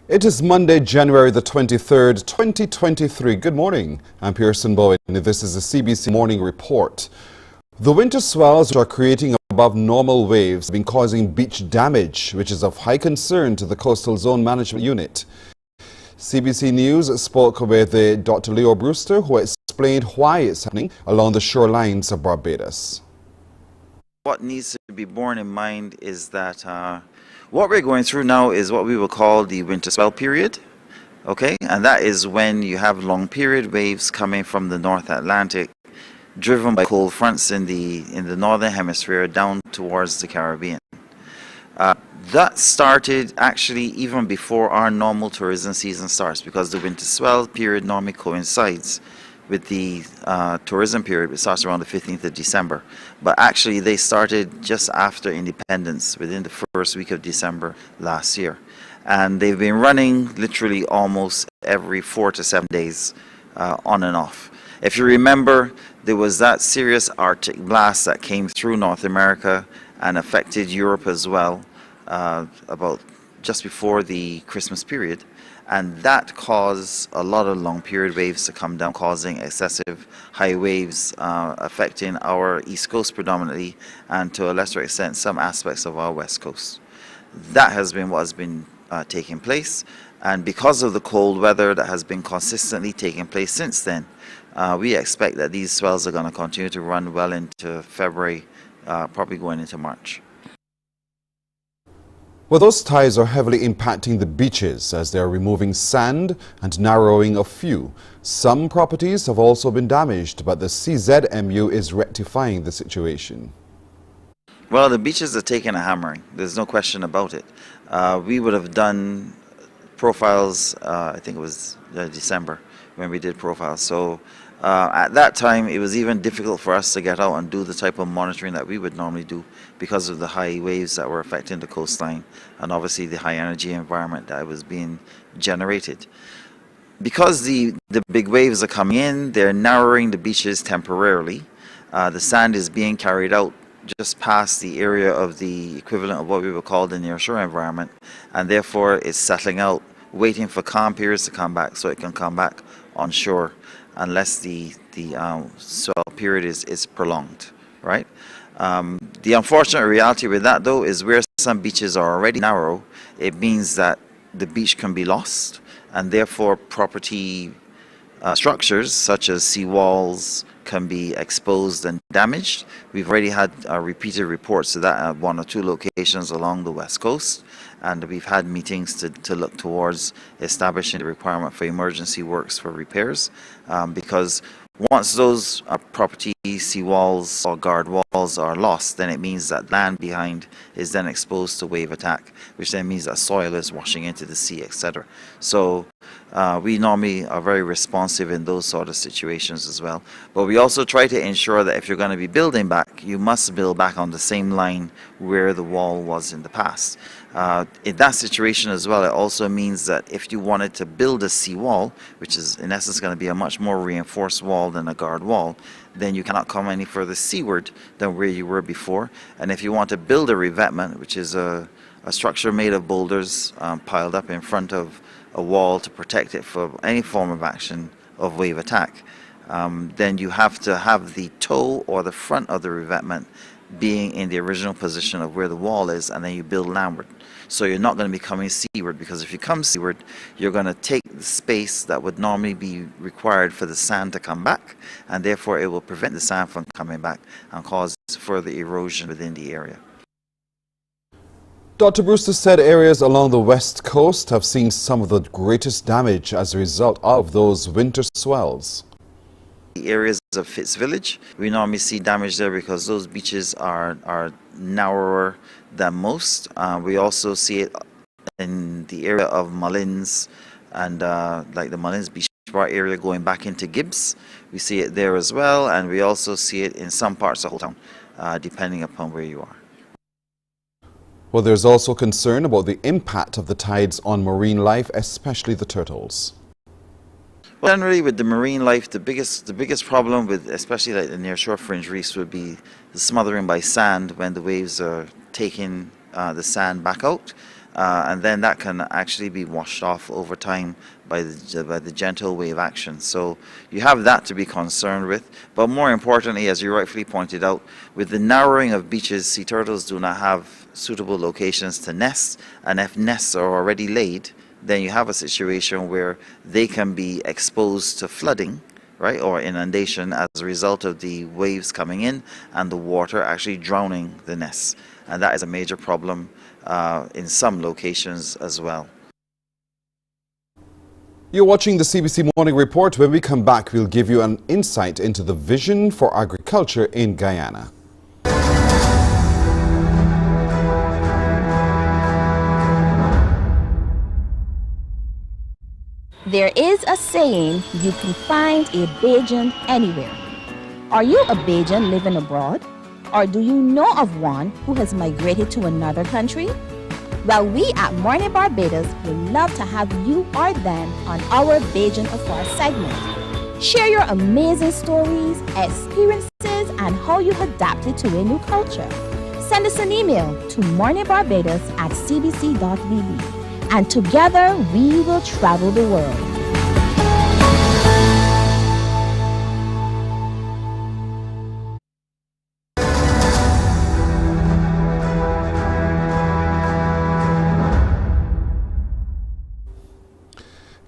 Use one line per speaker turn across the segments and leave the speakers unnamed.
It is Monday, January the 23rd, 2023. Good morning. I'm Pearson Bowen, and this is the CBC Morning Report. The winter swells which are creating above normal waves have been causing beach damage, which is of high concern to the Coastal Zone Management Unit. CBC News spoke with Dr. Leo Brewster, who explained why it's happening along the shorelines of Barbados.
What needs to be borne in mind is that what we're going through now is what we will call the winter swell period, okay? And that is when you have long period waves coming from the North Atlantic, driven by cold fronts in the northern hemisphere down towards the Caribbean. That started actually even before our normal tourism season starts, because the winter swell period normally coincides with the tourism period, which starts around the 15th of December. But actually they started just after independence, within the first week of December last year. And they've been running literally almost every 4 to 7 days on and off. If you remember, there was that serious Arctic blast that came through North America and affected Europe as well, about just before the Christmas period. And that caused a lot of long period waves to come down, causing excessive high waves affecting our east coast predominantly, and to a lesser extent some aspects of our west coast. That has been what has been taking place, and because of the cold weather that has been consistently taking place since then, we expect that these swells are going to continue to run well into February, probably going into March.
Well, those tides are heavily impacting the beaches as they are removing sand and narrowing a few. Some properties have also been damaged, but the CZMU is rectifying the situation.
Well, the beaches are taking a hammering. There's no question about it. We would have done profiles, I think it was December when we did profiles. So at that time, it was even difficult for us to get out and do the type of monitoring that we would normally do because of the high waves that were affecting the coastline and obviously the high energy environment that was being generated. Because the big waves are coming in, they're narrowing the beaches temporarily. The sand is being carried out just past the area of the equivalent of what we would call the nearshore environment, and therefore it's settling out, waiting for calm periods to come back so it can come back on shore, unless the swell period is prolonged, right? The unfortunate reality with that, though, is where some beaches are already narrow, it means that the beach can be lost, and therefore property structures such as seawalls can be exposed and damaged. We've already had repeated reports of that at 1 or 2 locations along the west coast, and we've had meetings to look towards establishing the requirement for emergency works for repairs, because once those property seawalls or guard walls are lost, then it means that land behind is then exposed to wave attack, which then means that soil is washing into the sea, etc. So we normally are very responsive in those sort of situations as well. But we also try to ensure that if you're going to be building back, you must build back on the same line where the wall was in the past. In that situation as well, it also means that if you wanted to build a seawall, which is in essence going to be a much more reinforced wall than a guard wall, then you cannot come any further seaward than where you were before. And if you want to build a revetment, which is a structure made of boulders piled up in front of a wall to protect it for any form of action of wave attack, then you have to have the toe or the front of the revetment being in the original position of where the wall is, and then you build landward. So you're not going to be coming seaward, because if you come seaward, you're going to take the space that would normally be required for the sand to come back, and therefore it will prevent the sand from coming back and cause further erosion within the area.
Dr. Brewster said areas along the west coast have seen some of the greatest damage as a result of those winter swells.
The areas of Fitz Village, we normally see damage there because those beaches are narrower than most. We also see it in the area of Mullins and like the Mullins Beach Bar area going back into Gibbs. We see it there as well, and we also see it in some parts of the whole town, depending upon where you are.
Well, there's also concern about the impact of the tides on marine life, especially the turtles.
Well, generally with the marine life, the biggest problem with especially like the nearshore fringe reefs would be the smothering by sand when the waves are taking the sand back out. and then that can actually be washed off over time by the gentle wave action. So you have that to be concerned with. But more importantly, as you rightfully pointed out, with the narrowing of beaches, sea turtles do not have suitable locations to nest, and if nests are already laid, then you have a situation where they can be exposed to flooding, right, or inundation as a result of the waves coming in and the water actually drowning the nests. And that is a major problem in some locations as well.
You're watching the CBC Morning Report. When we come back, we'll give you an insight into the vision for agriculture in Guyana.
There is a saying, you can find a Bajan anywhere. Are you a Bajan living abroad? Or do you know of one who has migrated to another country? Well, we at Mornin Barbados would love to have you or them on our Bajan Affair segment. Share your amazing stories, experiences, and how you've adapted to a new culture. Send us an email to morninbarbados@cbc.bb. And together we will travel the world.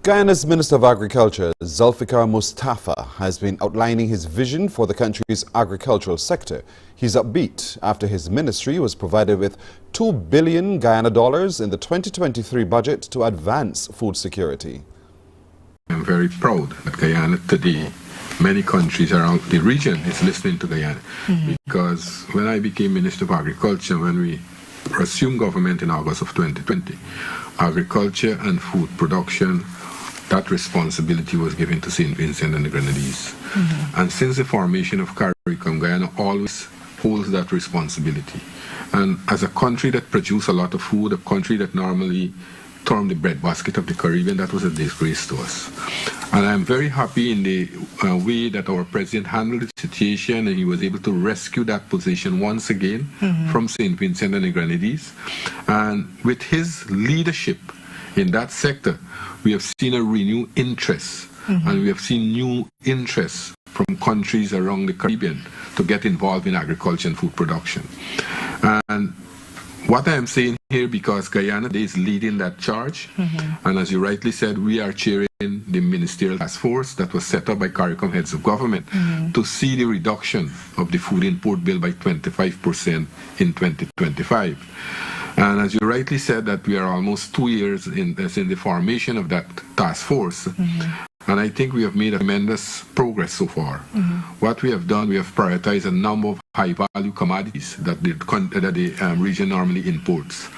Guyana's Minister of Agriculture, Zulfikar Mustafa, has been outlining his vision for the country's agricultural sector. He's upbeat after his ministry was provided with $2 billion Guyana dollars in the 2023 budget to advance food security.
I'm very proud that Guyana today, many countries around the region is listening to Guyana. Because when I became Minister of Agriculture, when we assumed government in August of 2020, agriculture and food production, that responsibility was given to St. Vincent and the Grenadines. And since the formation of CARICOM, Guyana always holds that responsibility. And as a country that produces a lot of food, a country that normally termed the breadbasket of the Caribbean, that was a disgrace to us. And I'm very happy in the way that our president handled the situation, and he was able to rescue that position once again from St. Vincent and the Grenadines. And with his leadership in that sector, we have seen a renewed interest, and we have seen new interests from countries around the Caribbean to get involved in agriculture and food production. And what I am saying here, because Guyana is leading that charge, and as you rightly said, we are chairing the ministerial task force that was set up by CARICOM heads of government to see the reduction of the food import bill by 25% in 2025. And as you rightly said, that we are almost 2 years in the formation of that task force. And I think we have made a tremendous progress so far. What we have done, we have prioritized a number of high-value commodities that the region normally imports.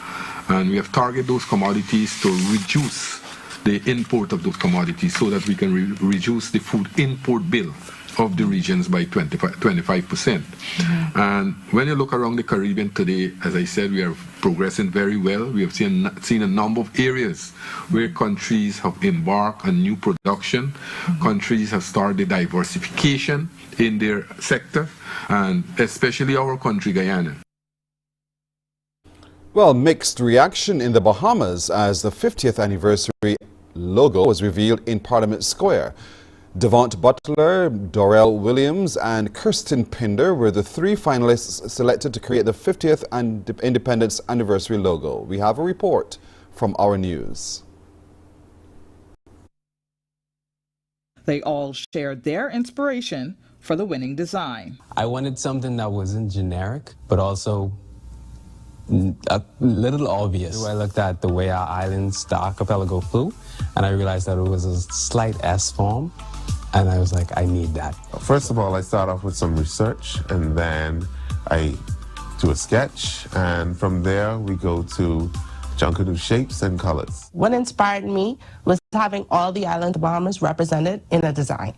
And we have targeted those commodities to reduce the import of those commodities so that we can reduce the food import bill of the regions by 25%. And when you look around the Caribbean today, as I said, we are progressing very well. We have seen a number of areas where countries have embarked on new production. Countries have started diversification in their sector, and especially our country, Guyana.
Well, mixed reaction in the Bahamas as the 50th anniversary logo was revealed in Parliament Square. Devont Butler, Dorel Williams and Kirsten Pinder were the 3 finalists selected to create the 50th Independence Anniversary logo. We have a report from our news.
They all shared their inspiration for the winning design.
I wanted something that wasn't generic, but also a little obvious. I looked at the way our islands, the archipelago flew, and I realized that it was a slight S form. And I was like, I need that.
First of all, I start off with some research, and then I do a sketch, and from there we go to Junkanoo shapes and colors.
What inspired me was having all the island of Bahamas represented in a design.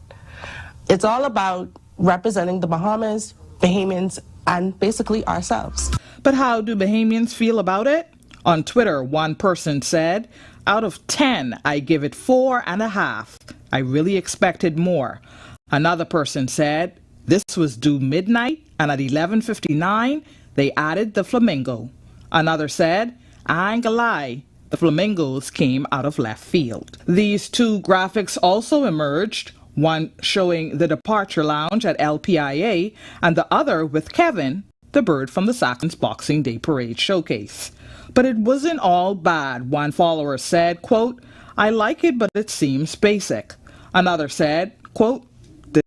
It's all about representing the Bahamas, Bahamians, and basically ourselves.
But how do Bahamians feel about it? On Twitter, one person said, out of 10, I give it 4.5. I really expected more. Another person said, this was due midnight, and at 11:59, they added the flamingo. Another said, I ain't gonna lie, the flamingos came out of left field. These two graphics also emerged, one showing the departure lounge at LPIA and the other with Kevin, the bird from the Saxons Boxing Day Parade showcase. But it wasn't all bad. One follower said, quote, "I like it, but it seems basic." Another said, quote,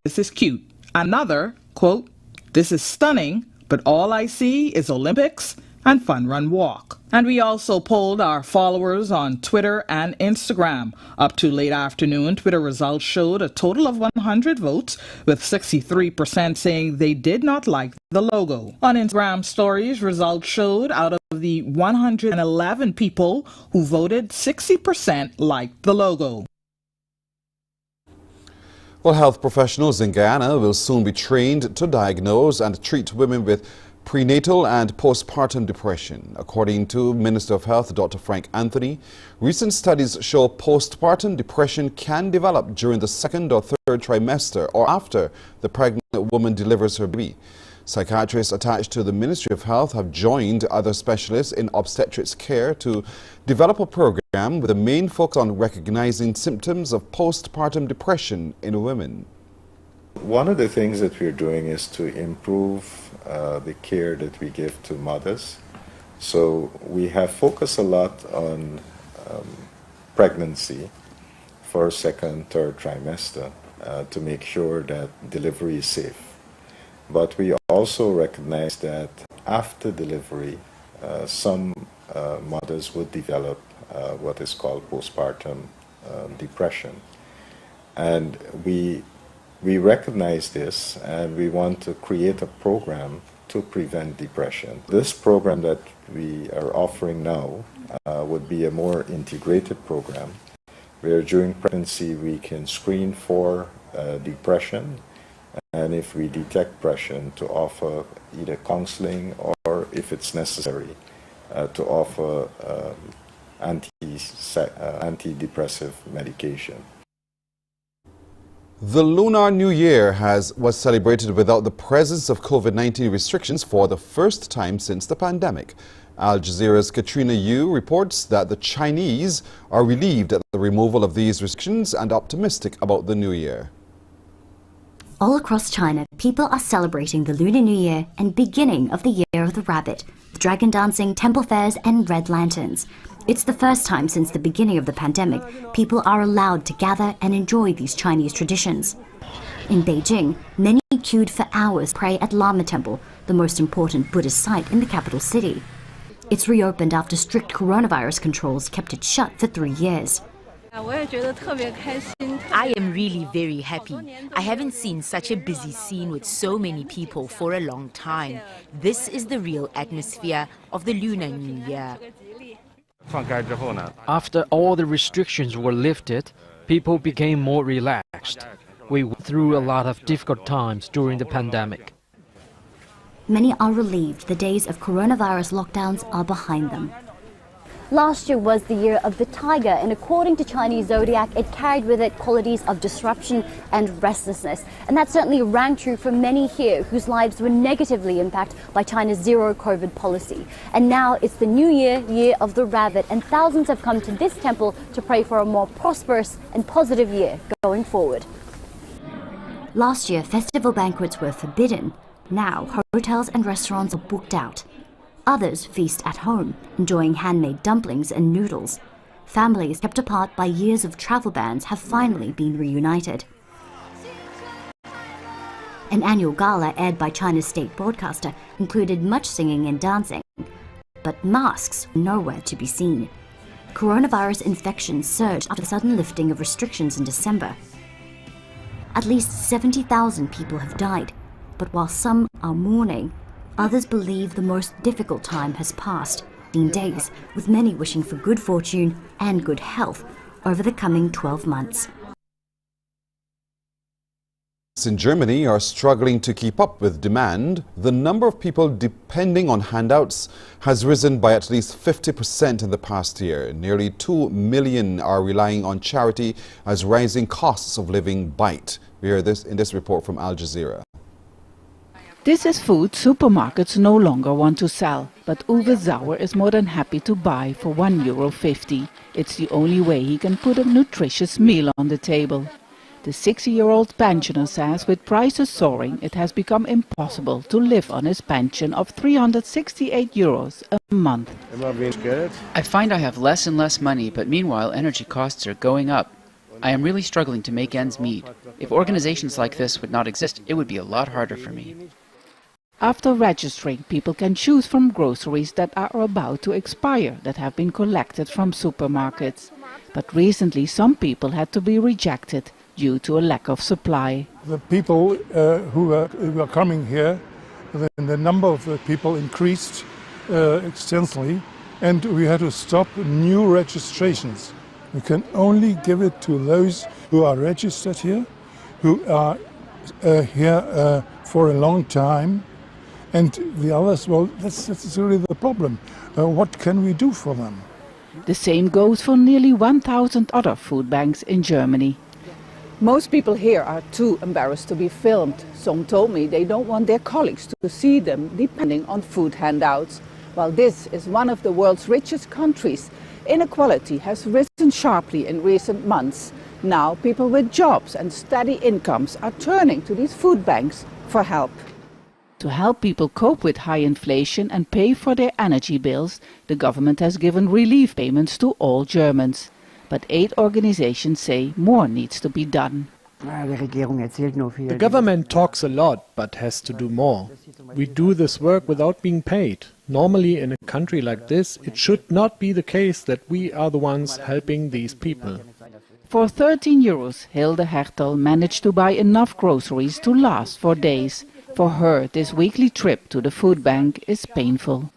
"This is cute." Another, quote, "This is stunning, but all I see is Olympics and Fun Run Walk." And we also polled our followers on Twitter and Instagram. Up to late afternoon, Twitter results showed a total of 100 votes, with 63% saying they did not like the logo. On Instagram stories, results showed out of the 111 people who voted, 60% liked the logo.
Well, health professionals in Guyana will soon be trained to diagnose and treat women with prenatal and postpartum depression. According to Minister of Health, Dr. Frank Anthony, recent studies show postpartum depression can develop during the second or third trimester or after the pregnant woman delivers her baby. Psychiatrists attached to the Ministry of Health have joined other specialists in obstetrics care to develop a program with a main focus on recognizing symptoms of postpartum depression in women.
One of the things that we're doing is to improve the care that we give to mothers. So we have focused a lot on pregnancy for second, third trimester to make sure that delivery is safe. But we also recognize that after delivery, some mothers would develop what is called postpartum depression. And we recognize this, and we want to create a program to prevent depression. This program that we are offering now would be a more integrated program, where during pregnancy we can screen for depression, and if we detect depression, to offer either counseling or, if it's necessary, to offer antidepressive medication.
The Lunar New Year was celebrated without the presence of COVID-19 restrictions for the first time since the pandemic. Al Jazeera's Katrina Yu reports that the Chinese are relieved at the removal of these restrictions and optimistic about the New Year.
All across China, people are celebrating the Lunar New Year and beginning of the Year of the Rabbit, with dragon dancing, temple fairs and red lanterns. It's the first time since the beginning of the pandemic people are allowed to gather and enjoy these Chinese traditions. In Beijing, many queued for hours to pray at Lama Temple, the most important Buddhist site in the capital city. It's reopened after strict coronavirus controls kept it shut for 3 years.
I am really very happy. I haven't seen such a busy scene with so many people for a long time. This is the real atmosphere of the Lunar New Year.
After all the restrictions were lifted, people became more relaxed. We went through a lot of difficult times during the pandemic.
Many are relieved the days of coronavirus lockdowns are behind them.
Last year was the year of the tiger, and according to Chinese zodiac, it carried with it qualities of disruption and restlessness. And that certainly rang true for many here whose lives were negatively impacted by China's zero COVID policy. And now it's the new year, year of the rabbit, and thousands have come to this temple to pray for a more prosperous and positive year going forward.
Last year, festival banquets were forbidden. Now, hotels and restaurants are booked out. Others feast at home, enjoying handmade dumplings and noodles. Families kept apart by years of travel bans have finally been reunited. An annual gala aired by China's state broadcaster included much singing and dancing, but masks were nowhere to be seen. Coronavirus infections surged after the sudden lifting of restrictions in December. At least 70,000 people have died, but while some are mourning, others believe the most difficult time has passed, in days, with many wishing for good fortune and good health over the coming 12 months.
In Germany are struggling to keep up with demand. The number of people depending on handouts has risen by at least 50% in the past year. Nearly 2 million are relying on charity as rising costs of living bite. We hear this in this report from Al Jazeera.
This is food supermarkets no longer want to sell, but Uwe Sauer is more than happy to buy for €1.50. It's the only way he can put a nutritious meal on the table. The 60-year-old pensioner says with prices soaring, it has become impossible to live on his pension of €368 a month.
I find I have less and less money, but meanwhile energy costs are going up. I am really struggling to make ends meet. If organizations like this would not exist, it would be a lot harder for me.
After registering, people can choose from groceries that are about to expire that have been collected from supermarkets. But recently some people had to be rejected due to a lack of supply.
The people who are coming here, the number of the people increased extensively, and we had to stop new registrations. We can only give it to those who are registered here, who are here for a long time. And the others, well, that's really the problem. What can we do for them?
The same goes for nearly 1,000 other food banks in Germany.
Most people here are too embarrassed to be filmed. Some told me they don't want their colleagues to see them depending on food handouts. While this is one of the world's richest countries, inequality has risen sharply in recent months. Now people with jobs and steady incomes are turning to these food banks for help.
To help people cope with high inflation and pay for their energy bills, the government has given relief payments to all Germans. But 8 organizations say more needs to be done.
The government talks a lot, but has to do more. We do this work without being paid. Normally, in a country like this, it should not be the case that we are the ones helping these people.
For €13, Hilde Hertel managed to buy enough groceries to last for days. For her, this weekly trip to the food bank is painful.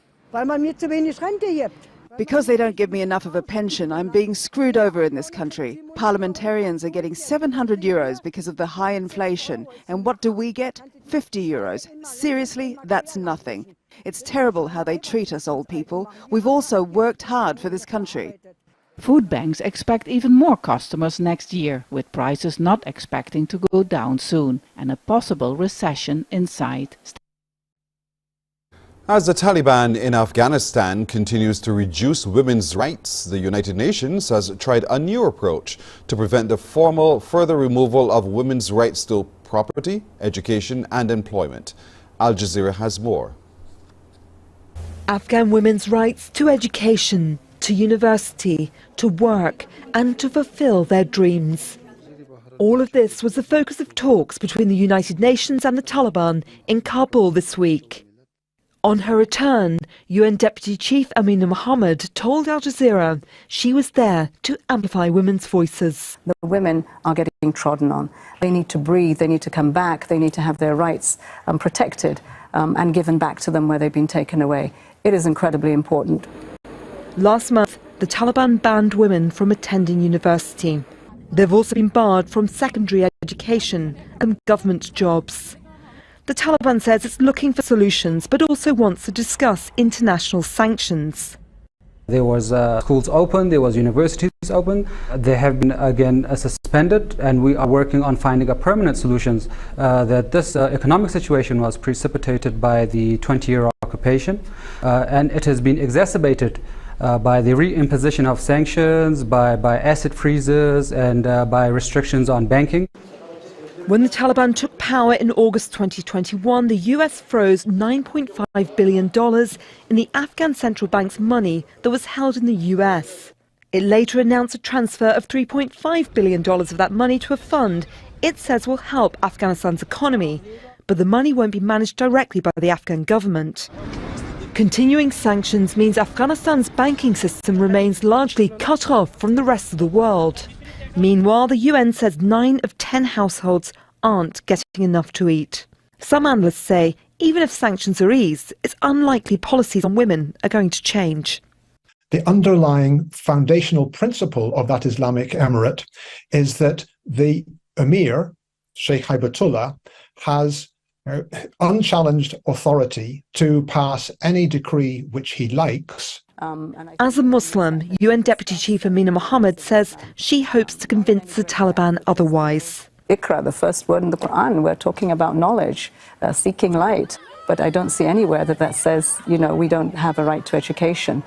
Because they don't give me enough of a pension, I'm being screwed over in this country. Parliamentarians are getting €700 because of the high inflation. And what do we get? €50. Seriously, that's nothing. It's terrible how they treat us old people. We've also worked hard for this country.
Food banks expect even more customers next year, with prices not expecting to go down soon and a possible recession in sight.
As the Taliban in Afghanistan continues to reduce women's rights, the United Nations has tried a new approach to prevent the formal further removal of women's rights to property, education and employment. Al Jazeera has more.
Afghan women's rights to education, to university, to work and to fulfill their dreams. All of this was the focus of talks between the United Nations and the Taliban in Kabul this week. On her return, UN Deputy Chief Amina Mohammed told Al Jazeera she was there to amplify women's voices.
The women are getting trodden on. They need to breathe, they need to come back, they need to have their rights protected and given back to them where they've been taken away. It is incredibly important.
Last month, the Taliban banned women from attending university. They've also been barred from secondary education and government jobs. The Taliban says it's looking for solutions, but also wants to discuss international sanctions.
There was schools open, there was universities open. They have been again suspended, and we are working on finding a permanent solutions. That this economic situation was precipitated by the 20-year occupation, and it has been exacerbated by the reimposition of sanctions, by asset freezes, and by restrictions on banking.
When the Taliban took power in August 2021, the US froze $9.5 billion in the Afghan central bank's money that was held in the US. It later announced a transfer of $3.5 billion of that money to a fund it says will help Afghanistan's economy, but the money won't be managed directly by the Afghan government. Continuing sanctions means Afghanistan's banking system remains largely cut off from the rest of the world. Meanwhile, the UN says 9 of 10 households aren't getting enough to eat. Some analysts say even if sanctions are eased, it's unlikely policies on women are going to change.
The underlying foundational principle of that Islamic emirate is that the emir, Sheikh Haibatullah, has unchallenged authority to pass any decree which he likes.
As a Muslim, UN Deputy Chief Amina Mohammed says she hopes to convince the Taliban otherwise.
Iqra, the first word in the Quran. We're talking about knowledge, seeking light. But I don't see anywhere that says, we don't have a right to education.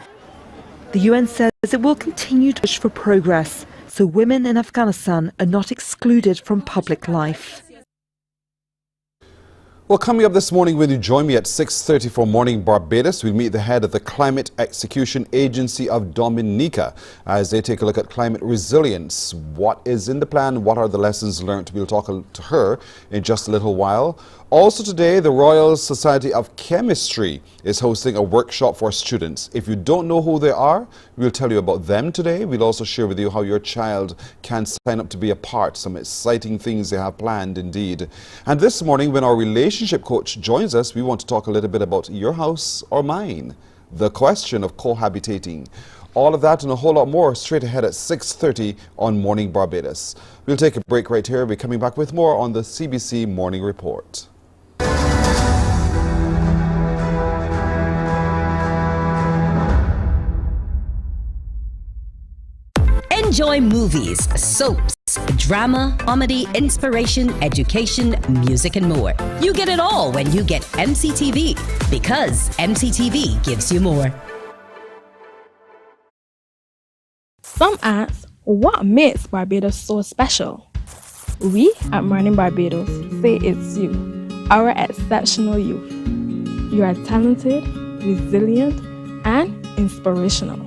The UN says it will continue to push for progress, so women in Afghanistan are not excluded from public life.
Well, coming up this morning, when you join me at 6:30 for Morning Barbados, we'll meet the head of the Climate Execution Agency of Dominica as they take a look at climate resilience. What is in the plan? What are the lessons learned? We'll talk to her in just a little while. Also today, the Royal Society of Chemistry is hosting a workshop for students. If you don't know who they are, we'll tell you about them today. We'll also share with you how your child can sign up to be a part. Some exciting things they have planned indeed. And this morning, when our relationship coach joins us, we want to talk a little bit about your house or mine. The question of cohabitating. All of that and a whole lot more straight ahead at 6:30 on Morning Barbados. We'll take a break right here. We'll be coming back with more on the CBC Morning Report.
Enjoy movies, soaps, drama, comedy, inspiration, education, music, and more. You get it all when you get MCTV, because MCTV gives you more.
Some ask, what makes Barbados so special? We at Mornin Barbados say it's you, our exceptional youth. You are talented, resilient, and inspirational.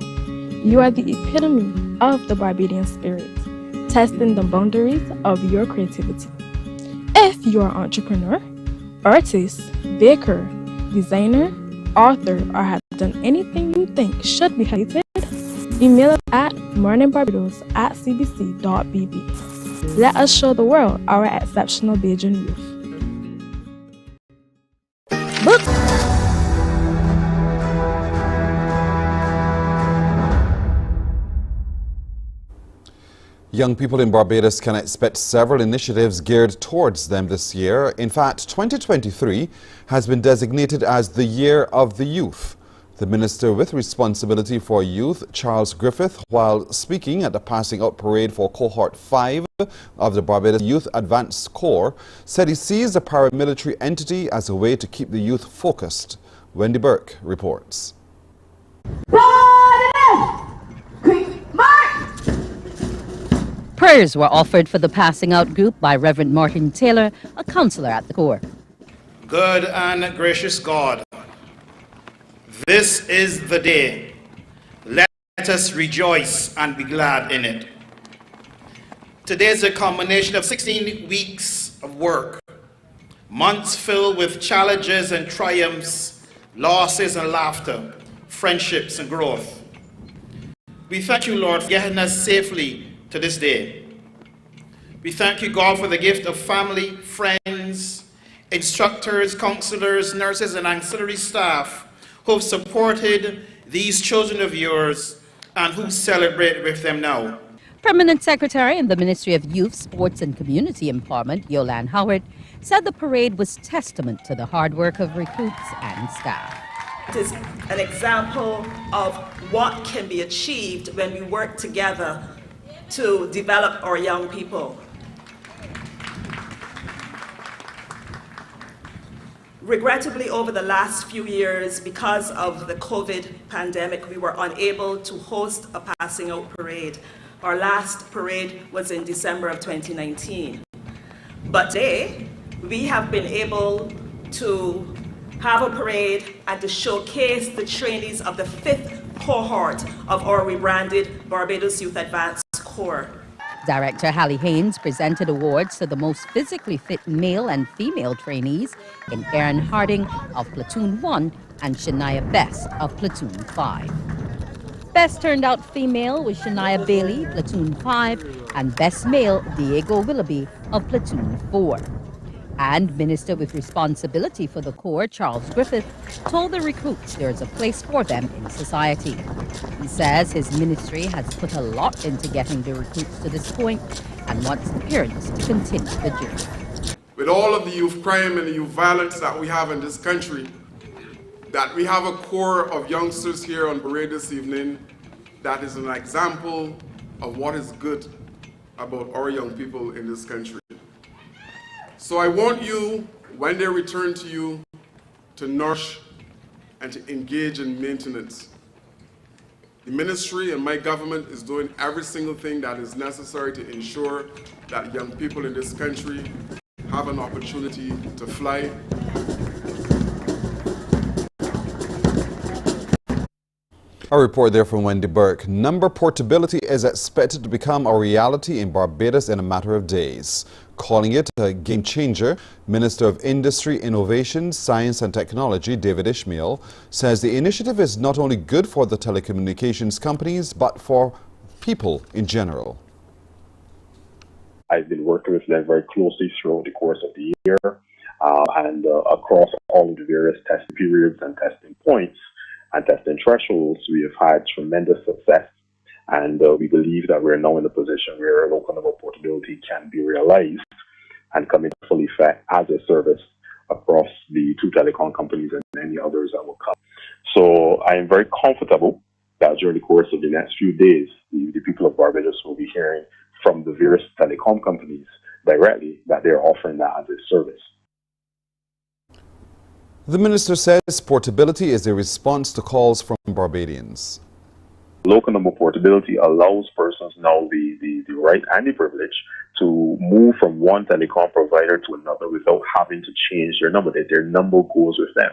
You are the epitome of the Barbadian spirit, testing the boundaries of your creativity. If you are an entrepreneur, artist, baker, designer, author, or have done anything you think should be highlighted, email us at morninbarbados@cbc.bb. Let us show the world our exceptional Bajan youth.
Young people in Barbados can expect several initiatives geared towards them this year. In fact, 2023 has been designated as the Year of the Youth. The Minister with responsibility for youth, Charles Griffith, while speaking at the passing out parade for Cohort 5 of the Barbados Youth Advanced Corps, said he sees the paramilitary entity as a way to keep the youth focused. Wendy Burke reports.
Prayers were offered for the passing out group by Reverend Martin Taylor, a counselor at the Corps.
Good and gracious God, this is the day. Let us rejoice and be glad in it. Today is a culmination of 16 weeks of work, months filled with challenges and triumphs, losses and laughter, friendships and growth. We thank you, Lord, for getting us safely to this day. We thank you, God, for the gift of family, friends, instructors, counselors, nurses, and ancillary staff who have supported these children of yours and who celebrate with them now.
Permanent Secretary in the Ministry of Youth, Sports and Community Empowerment, Yolande Howard, said the parade was testament to the hard work of recruits and staff.
It is an example of what can be achieved when we work together to develop our young people. Regrettably, over the last few years, because of the COVID pandemic, we were unable to host a passing out parade. Our last parade was in December of 2019. But today, we have been able to have a parade and to showcase the trainees of the 5th cohort of our rebranded Barbados Youth Advanced Corps.
Director Hallie Haynes presented awards to the most physically fit male and female trainees in Aaron Harding of Platoon 1 and Shania Best of Platoon 5. Best turned out female was Shania Bailey, Platoon 5, and Best Male, Diego Willoughby of Platoon 4. And Minister with responsibility for the Corps, Charles Griffith, told the recruits there is a place for them in society. He says his ministry has put a lot into getting the recruits to this point and wants parents to continue the journey.
With all of the youth crime and the youth violence that we have in this country, that we have a core of youngsters here on parade this evening that is an example of what is good about our young people in this country. So I want you, when they return to you, to nourish and to engage in maintenance. The ministry and my government is doing every single thing that is necessary to ensure that young people in this country have an opportunity to fly.
A report there from Wendy Burke. Number portability is expected to become a reality in Barbados in a matter of days. Calling it a game changer, Minister of Industry, Innovation, Science and Technology, David Ishmael, says the initiative is not only good for the telecommunications companies, but for people in general.
I've been working with them very closely throughout the course of the year and across all of the various testing periods and testing points and testing thresholds. We have had tremendous success, and we believe that we're now in a position where local number portability can be realized and come into full effect as a service across the two telecom companies and any others that will come. So I am very comfortable that during the course of the next few days, the people of Barbados will be hearing from the various telecom companies directly that they're offering that as a service.
The minister says portability is a response to calls from Barbadians.
Local number portability allows persons now the right and the privilege to move from one telecom provider to another without having to change their number. Their number goes with them.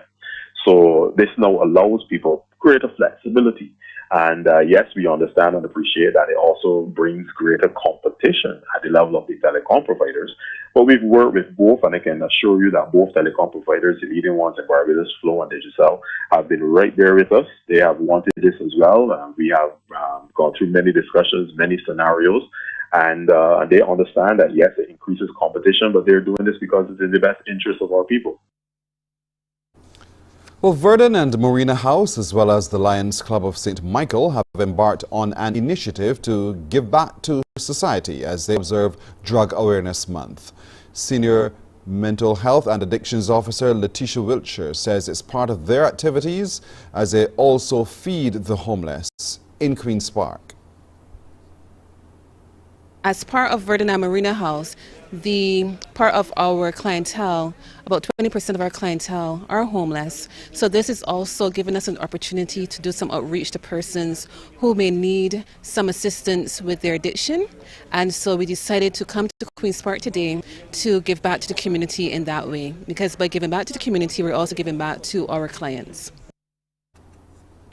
So this now allows people greater flexibility. And yes, we understand and appreciate that it also brings greater competition at the level of the telecom providers. But we've worked with both, and I can assure you that both telecom providers, the leading ones in Barbados, Flow and Digicel, have been right there with us. They have wanted this as well. We have gone through many discussions, many scenarios, and they understand that yes, it increases competition, but they're doing this because it's in the best interest of our people.
Well, Verdun and Marina House, as well as the Lions Club of St. Michael, have embarked on an initiative to give back to society as they observe Drug Awareness Month. Senior Mental Health and Addictions Officer Letitia Wiltshire says it's part of their activities as they also feed the homeless in Queen's Park.
As part of Verdun and Marina House, the part of our clientele, about 20% of our clientele are homeless. So this is also giving us an opportunity to do some outreach to persons who may need some assistance with their addiction. And so we decided to come to Queen's Park today to give back to the community in that way. Because by giving back to the community, we're also giving back to our clients.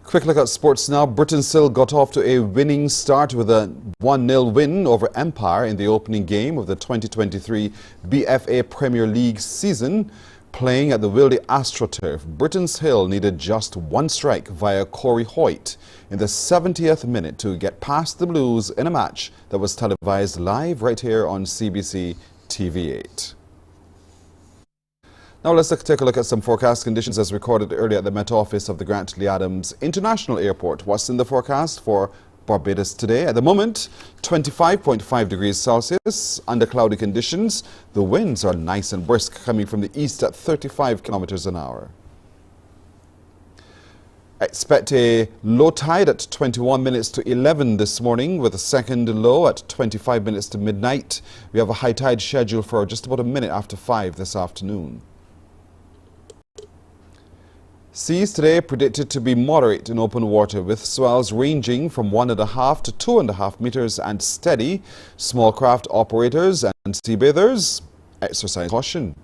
Quick look at sports now. Britain-Sil got off to a winning start with a 1-0 win over Empire in the opening game of the 2023 BFA Premier League season. Playing at the Wilde AstroTurf, Britain's Hill needed just one strike via Corey Hoyt in the 70th minute to get past the Blues in a match that was televised live right here on CBC TV8. Now let's take a look at some forecast conditions as recorded earlier at the Met Office of the Grant Lee Adams International Airport. What's in the forecast for Barbados today? At the moment, 25.5 degrees Celsius under cloudy conditions. The winds are nice and brisk coming from the east at 35 kilometers an hour. Expect a low tide at 21 minutes to 11 this morning with a second low at 25 minutes to midnight. We have a high tide scheduled for just about a minute after 5 this afternoon. Seas today predicted to be moderate in open water with swells ranging from 1.5 to 2.5 meters and steady. Small craft operators and sea bathers exercise caution.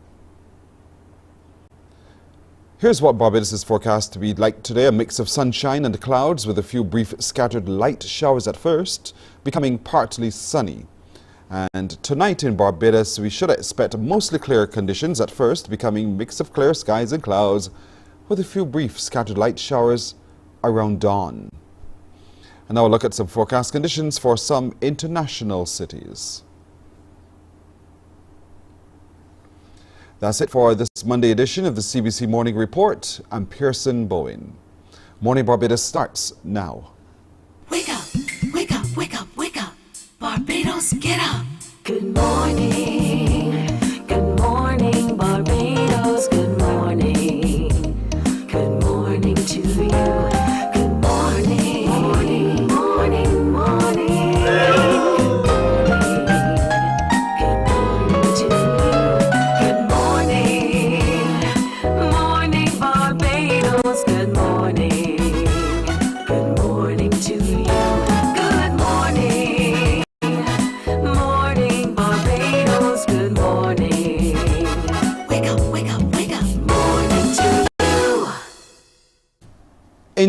Here's what Barbados is forecast to be like today. A mix of sunshine and clouds with a few brief scattered light showers at first, becoming partly sunny. And tonight in Barbados, we should expect mostly clear conditions at first, becoming mix of clear skies and clouds, with a few brief scattered light showers around dawn. And now we'll look at some forecast conditions for some international cities. That's it for this Monday edition of the CBC Morning Report. I'm Pearson Bowen. Morning Barbados starts now.
Wake up, wake up, wake up, wake up. Barbados, get up. Good morning. Good morning, Barbados. Good morning. Good morning to you. Good morning, morning, morning, morning. Good morning to you.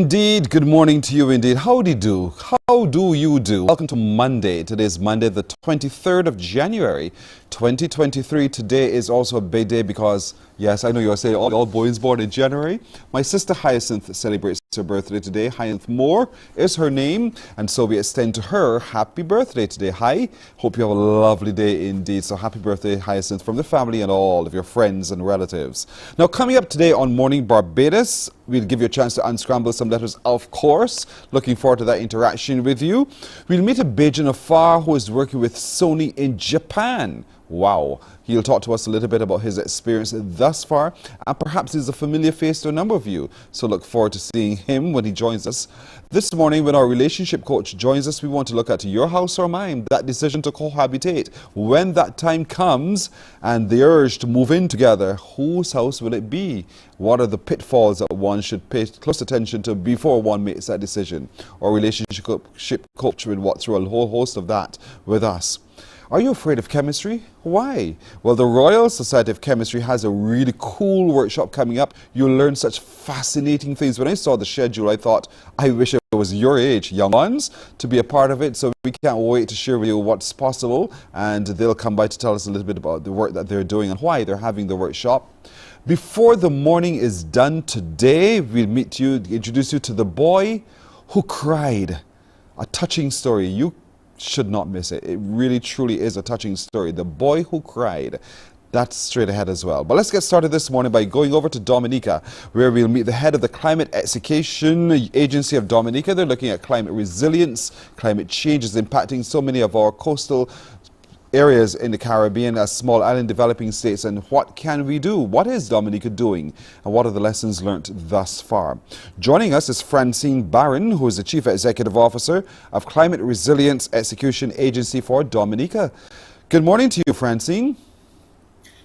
Indeed, good morning to you indeed. Howdy do? How do you do? Welcome to Monday. Today is Monday, the 23rd of January, 2023. Today is also a big day because, yes, I know you're saying all boys born in January. My sister Hyacinth celebrates her birthday today. Hyacinth Moore is her name, and so we extend to her happy birthday today. Hi, hope you have a lovely day indeed. So happy birthday, Hyacinth, from the family and all of your friends and relatives. Now, coming up today on Morning Barbados, we'll give you a chance to unscramble some letters, of course. Looking forward to that interaction with you. We'll meet a Bajan Afar who is working with Sony in Japan. Wow. He'll talk to us a little bit about his experience thus far, and perhaps he's a familiar face to a number of you. So look forward to seeing him when he joins us. This morning, when our relationship coach joins us, we want to look at your house or mine, that decision to cohabitate. When that time comes and the urge to move in together, whose house will it be? What are the pitfalls that one should pay close attention to before one makes that decision? Our relationship coach will walk through a whole host of that with us. Are you afraid of chemistry? Why? Well, the Royal Society of Chemistry has a really cool workshop coming up. You'll learn such fascinating things. When I saw the schedule, I thought, I wish I was your age, young ones, to be a part of it. So we can't wait to share with you what's possible. And they'll come by to tell us a little bit about the work that they're doing and why they're having the workshop. Before the morning is done today, we'll meet you, introduce you to the boy who cried. A touching story. You should not miss it. It really, truly is a touching story. The boy who cried. That's straight ahead as well. But let's get started this morning by going over to Dominica, where we'll meet the head of the Climate Execution Agency of Dominica. They're looking at climate resilience. Climate change is impacting so many of our coastal areas in the Caribbean as small island developing states, and what can we do? What is Dominica doing, and what are the lessons learned thus far? Joining us is Francine Barron, who is the Chief Executive Officer of Climate Resilience Execution Agency for Dominica. Good morning to you, Francine.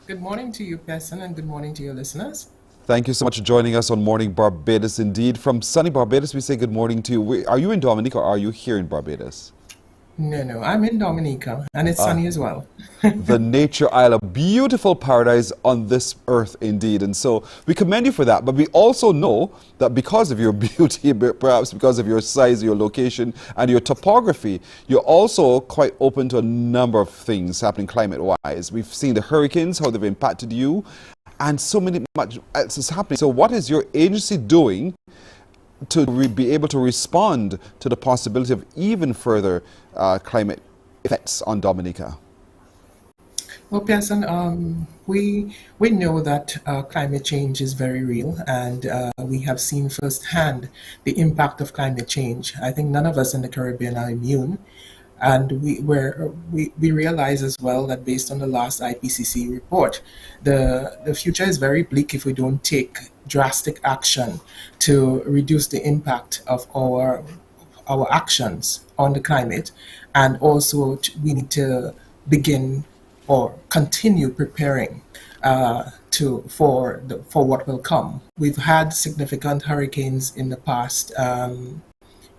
Good morning to you, Pearson, and good morning to your listeners.
Thank you so much for joining us on Morning Barbados. Indeed, from sunny Barbados, we say good morning to you. Are you in Dominica or are you here in Barbados?
No, I'm in Dominica, and it's sunny as well.
The nature isle, a beautiful paradise on this earth indeed. And so we commend you for that. But we also know that because of your beauty, perhaps because of your size, your location, and your topography, you're also quite open to a number of things happening climate-wise. We've seen the hurricanes, how they've impacted you, and so much else is happening. So what is your agency doing to be able to respond to the possibility of even further climate effects on Dominica?
Well, Pearson, we know that climate change is very real, and we have seen firsthand the impact of climate change. I think none of us in the Caribbean are immune. And we realize as well that based on the last IPCC report, the future is very bleak if we don't take drastic action to reduce the impact of our actions on the climate. And also we need to begin or continue preparing for what will come. We've had significant hurricanes in the past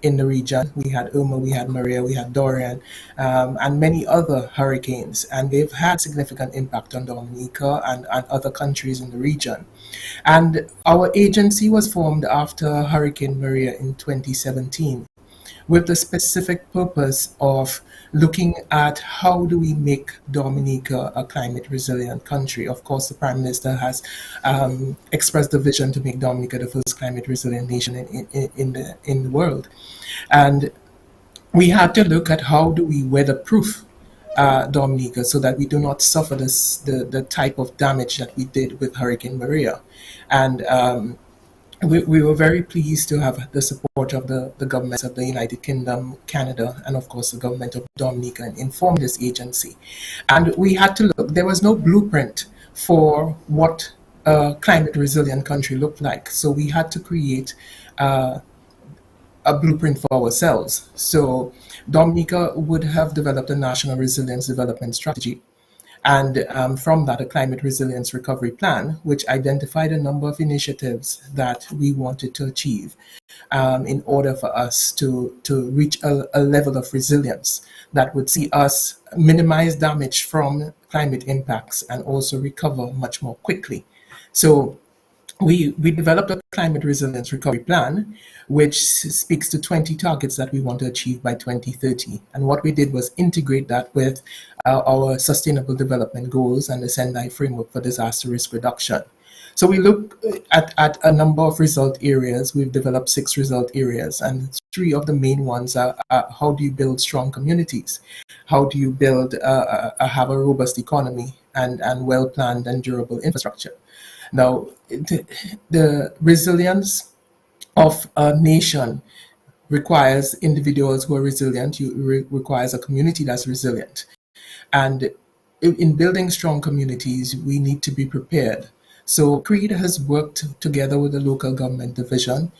in the region. We had Irma, we had Maria, we had Dorian, and many other hurricanes. And they've had significant impact on Dominica and other countries in the region. And our agency was formed after Hurricane Maria in 2017 with the specific purpose of looking at how do we make Dominica a climate resilient country. Of course, the Prime Minister has expressed the vision to make Dominica the first climate resilient nation in the world. And we had to look at how do we weatherproof Dominica so that we do not suffer the type of damage that we did with Hurricane Maria. And we were very pleased to have the support of the governments of the United Kingdom, Canada, and of course the government of Dominica, and inform this agency. And we had to look, there was no blueprint for what a climate resilient country looked like. So we had to create a blueprint for ourselves. So Dominica would have developed a national resilience development strategy. And from that, a climate resilience recovery plan, which identified a number of initiatives that we wanted to achieve in order for us to reach a level of resilience that would see us minimize damage from climate impacts and also recover much more quickly. So we developed a climate resilience recovery plan, which speaks to 20 targets that we want to achieve by 2030. And what we did was integrate that with our sustainable development goals and the Sendai framework for disaster risk reduction. So we look at a number of result areas. We've developed 6 result areas, and 3 of the main ones are how do you build strong communities? How do you build have a robust economy and well-planned and durable infrastructure? Now, the resilience of a nation requires individuals who are resilient, requires a community that's resilient. And in building strong communities, we need to be prepared. So CREED has worked together with the local government division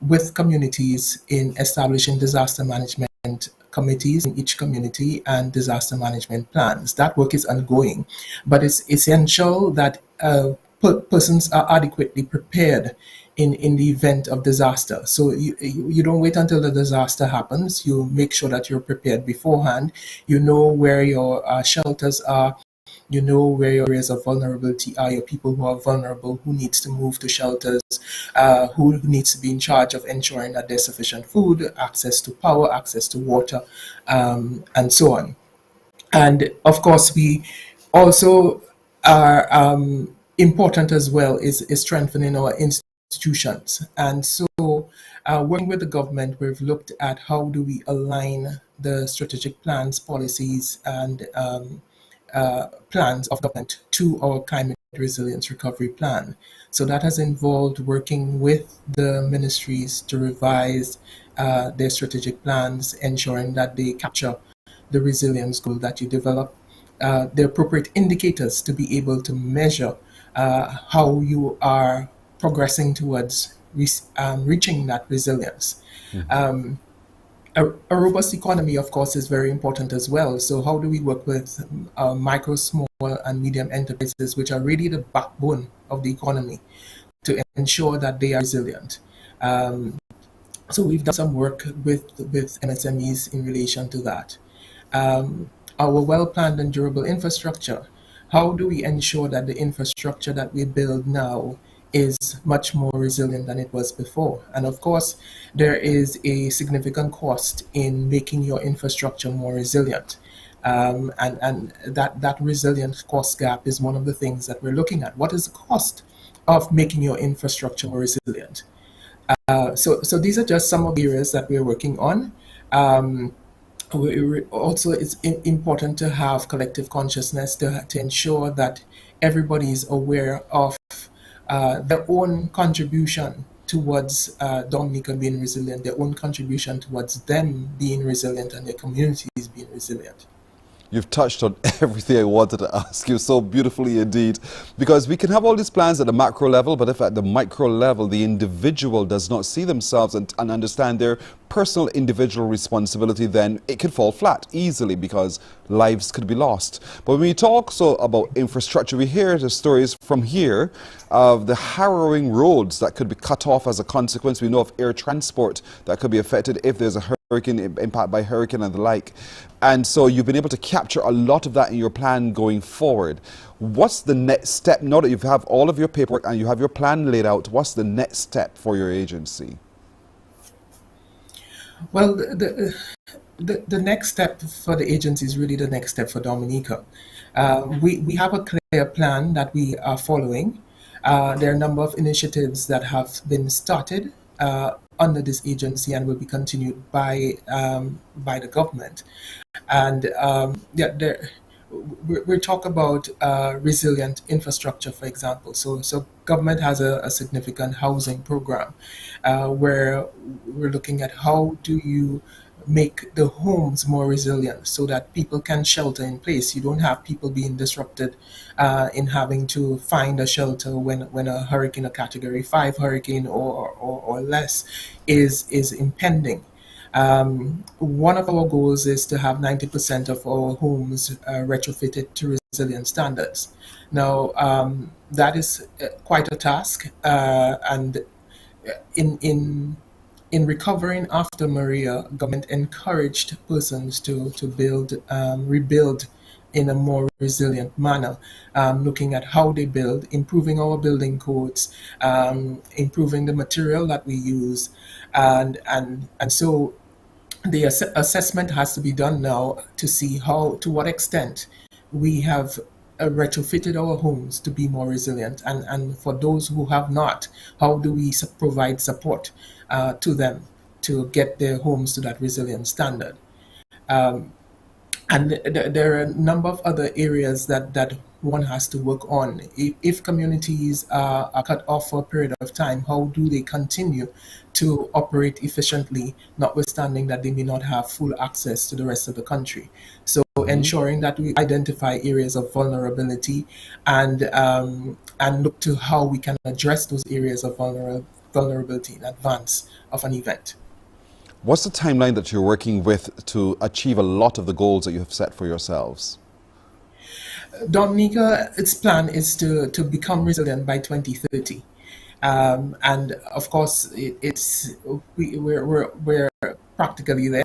with communities in establishing disaster management committees in each community and disaster management plans. That work is ongoing, but it's essential that persons are adequately prepared in the event of disaster. So you don't wait until the disaster happens. You make sure that you're prepared beforehand. You know where your shelters are. You know where your areas of vulnerability are, your people who are vulnerable, who needs to move to shelters, who needs to be in charge of ensuring that there's sufficient food, access to power, access to water, and so on. And of course, we also are important as well is strengthening our institutions. And so working with the government, we've looked at how do we align the strategic plans, policies, and plans of government to our climate resilience recovery plan. So that has involved working with the ministries to revise their strategic plans, ensuring that they capture the resilience goal that you develop, the appropriate indicators to be able to measure how you are progressing towards reaching that resilience. A robust economy, of course, is very important as well. So how do we work with micro, small, and medium enterprises, which are really the backbone of the economy, to ensure that they are resilient? So we've done some work with MSMEs in relation to that. Our well-planned and durable infrastructure, how do we ensure that the infrastructure that we build now is much more resilient than it was before? And of course, there is a significant cost in making your infrastructure more resilient. And that resilient cost gap is one of the things that we're looking at. What is the cost of making your infrastructure more resilient? So these are just some of the areas that we're working on. Also, it's important to have collective consciousness to ensure that everybody is aware of their own contribution towards Dominica being resilient, their own contribution towards them being resilient and their communities being resilient.
You've touched on everything I wanted to ask you so beautifully indeed, because we can have all these plans at the macro level, but if at the micro level the individual does not see themselves and understand their personal individual responsibility, then it could fall flat easily because lives could be lost. But when we talk so about infrastructure, we hear the stories from here of the harrowing roads that could be cut off as a consequence. We know of air transport that could be affected if there's a hurricane, impact by hurricane and the like. And so you've been able to capture a lot of that in your plan going forward. What's the next step? Now that you have all of your paperwork and you have your plan laid out, what's the next step for your agency?
Well, the next step for the agency is really the next step for Dominica. We have a clear plan that we are following. There are a number of initiatives that have been started under this agency and will be continued by the government. And we talk about resilient infrastructure, for example. So government has a significant housing program where we're looking at how do you make the homes more resilient so that people can shelter in place. You don't have people being disrupted in having to find a shelter when a hurricane, a Category 5 hurricane or less is impending. One of our goals is to have 90% of our homes retrofitted to resilient standards. Now, that is quite a task, and in recovering after Maria, government encouraged persons to rebuild in a more resilient manner, looking at how they build, improving our building codes, improving the material that we use, and so the assessment has to be done now to see to what extent we have retrofitted our homes to be more resilient, and for those who have not, how do we provide support to them to get their homes to that resilient standard. And there are a number of other areas that one has to work on. If communities are cut off for a period of time, how do they continue to operate efficiently, notwithstanding that they may not have full access to the rest of the country? So ensuring that we identify areas of vulnerability and look to how we can address those areas of vulnerability in advance of an event.
What's the timeline that you're working with to achieve a lot of the goals that you have set for yourselves?
Dominica, its plan is to become resilient by 2030. And of course, we're practically there.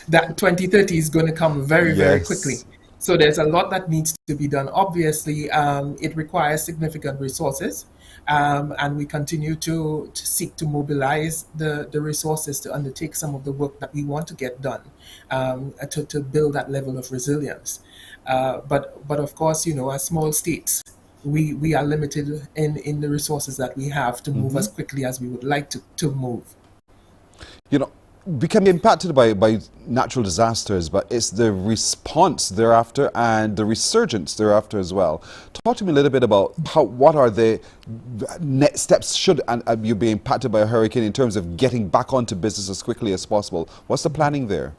That 2030 is going to come very, very quickly. So there's a lot that needs to be done. Obviously, it requires significant resources. And we continue to seek to mobilize the resources to undertake some of the work that we want to get done, to build that level of resilience. But of course, as small states, we are limited in the resources that we have to move as quickly as we would like to move.
We can be impacted by natural disasters, but it's the response thereafter and the resurgence thereafter as well. Talk to me a little bit about what are the next steps should you be impacted by a hurricane in terms of getting back onto business as quickly as possible. What's the planning there?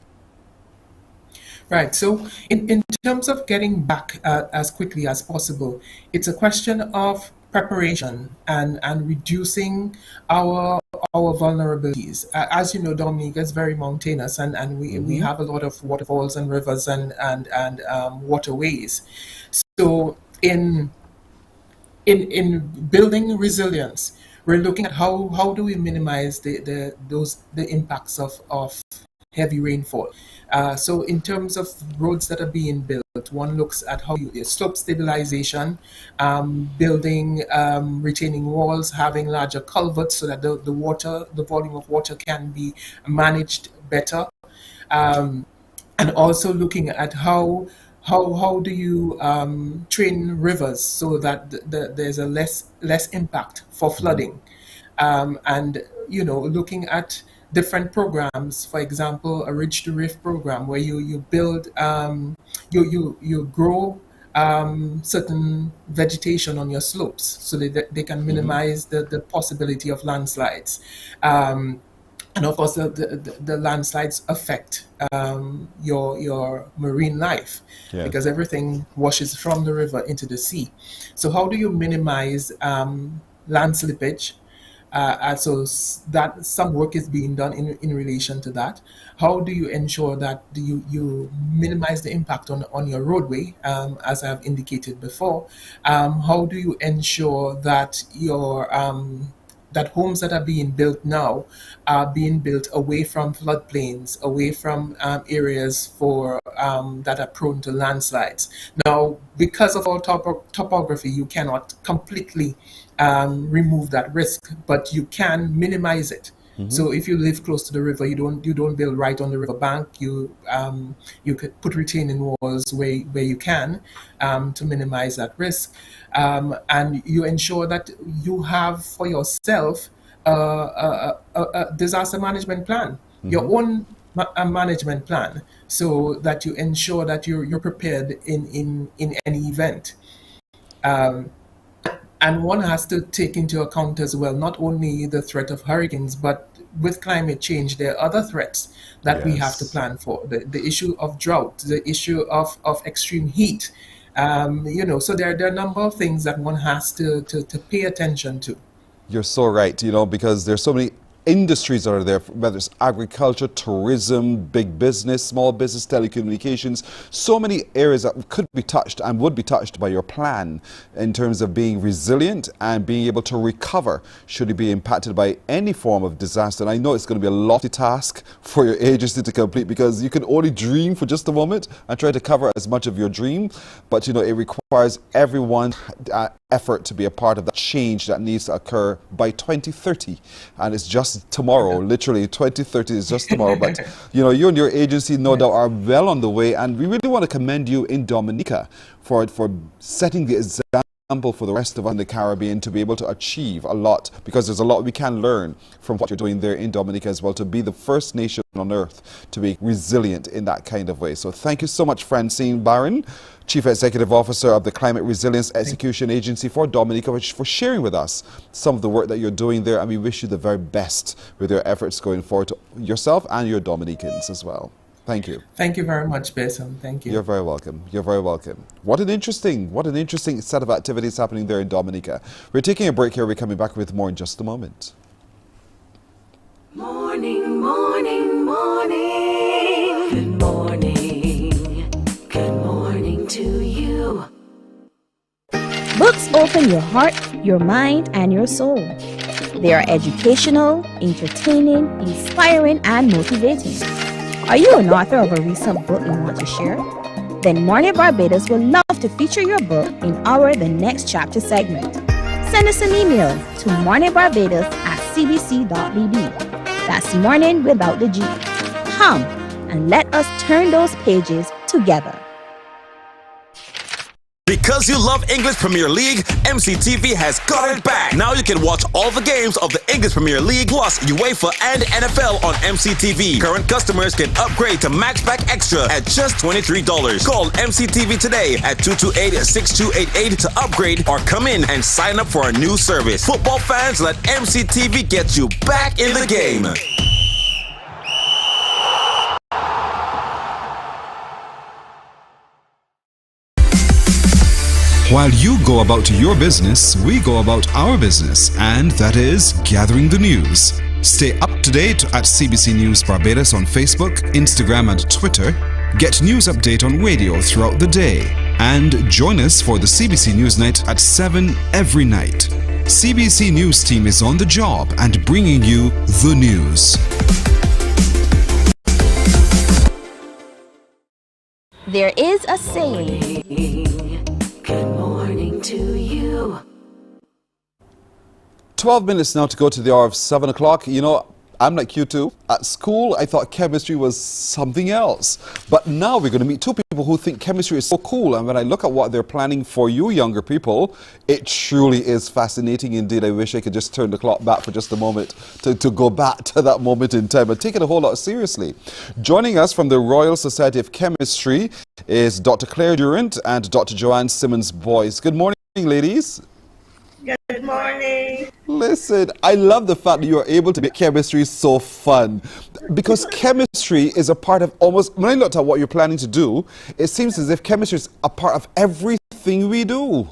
Right. So in terms of getting back as quickly as possible, it's a question of preparation and reducing our vulnerabilities. As you know, Dominica is very mountainous, and we have a lot of waterfalls and rivers and waterways. So in building resilience, we're looking at how do we minimize the impacts of heavy rainfall. So in terms of roads that are being built, one looks at how slope stabilization, building retaining walls, having larger culverts so that the volume of water can be managed better, and also looking at how do you train rivers so that there's a less impact for flooding, and looking at different programs. For example, a ridge to reef program where you build you grow certain vegetation on your slopes so that they can minimize the possibility of landslides. And of course, the landslides affect your marine life because everything washes from the river into the sea. So how do you minimize land slippage? So that some work is being done in relation to that. How do you ensure that you minimize the impact on your roadway, as I've indicated before? How do you ensure that that homes that are being built now are being built away from floodplains, away from areas that are prone to landslides? Now, because of our topography, you cannot completely remove that risk, but you can minimize it. So if you live close to the river, you don't build right on the river bank. You could put retaining walls where you can to minimize that risk, and you ensure that you have for yourself a disaster management plan, your own management plan, so that you ensure that you're prepared in any event. And one has to take into account as well, not only the threat of hurricanes, but with climate change, there are other threats that we have to plan for. The issue of drought, the issue of extreme heat. So there are a number of things that one has to pay attention to.
You're so right, because there's so many industries that are there, whether it's agriculture, tourism, big business, small business, telecommunications, so many areas that could be touched and would be touched by your plan in terms of being resilient and being able to recover should you be impacted by any form of disaster. And I know it's going to be a lofty task for your agency to complete, because you can only dream for just a moment and try to cover as much of your dream, but you know, it requires everyone's effort to be a part of that change that needs to occur by 2030, and it's just tomorrow. Literally 2030 is just tomorrow. But you know, you and your agency no doubt are well on the way, and we really want to commend you in Dominica for setting the example for the rest of us in the Caribbean to be able to achieve a lot, because there's a lot we can learn from what you're doing there in Dominica as well, to be the first nation on earth to be resilient in that kind of way. So thank you so much, Francine Barron, Chief Executive Officer of the Climate Resilience Execution Agency for Dominica, for sharing with us some of the work that you're doing there, and we wish you the very best with your efforts going forward, to yourself and your Dominicans as well. Thank you.
Thank you very much, Basin. Thank you.
You're very welcome. You're very welcome. What an interesting set of activities happening there in Dominica. We're taking a break here. We're coming back with more in just a moment.
Morning, morning, morning. Good morning. Good morning to you.
Books open your heart, your mind, and your soul. They are educational, entertaining, inspiring, and motivating. Are you an author of a recent book you want to share? Then Mornin Barbados will love to feature your book in our The Next Chapter segment. Send us an email to morninbarbados@cbc.bb. That's morning without the G. Come and let us turn those pages together.
Because you love English Premier League, MCTV has got it back. Now you can watch all the games of the English Premier League plus UEFA and NFL on MCTV. Current customers can upgrade to Maxback Extra at just $23. Call MCTV today at 228-6288 to upgrade, or come in and sign up for a new service. Football fans, let MCTV get you back in the game.
While you go about your business, we go about our business, and that is gathering the news. Stay up to date at CBC News Barbados on Facebook, Instagram, and Twitter. Get news update on radio throughout the day. And join us for the CBC News Night at 7 every night. CBC News team is on the job and bringing you the news.
There is a saying.
Good morning to you.
12 minutes now to go to the hour of 7 o'clock. You know, I'm like you too. At school, I thought chemistry was something else. But now we're going to meet two people who think chemistry is so cool. And when I look at what they're planning for you younger people, it truly is fascinating indeed. I wish I could just turn the clock back for just a moment to go back to that moment in time and take it a whole lot seriously. Joining us from the Royal Society of Chemistry is Dr. Claire Durant and Dr. Joanne Simmons-Boyce. Good morning, ladies.
Good morning.
Listen, I love the fact that you are able to make chemistry so fun, because chemistry is a part of almost, when I looked at what you're planning to do, it seems as if chemistry is a part of everything we do.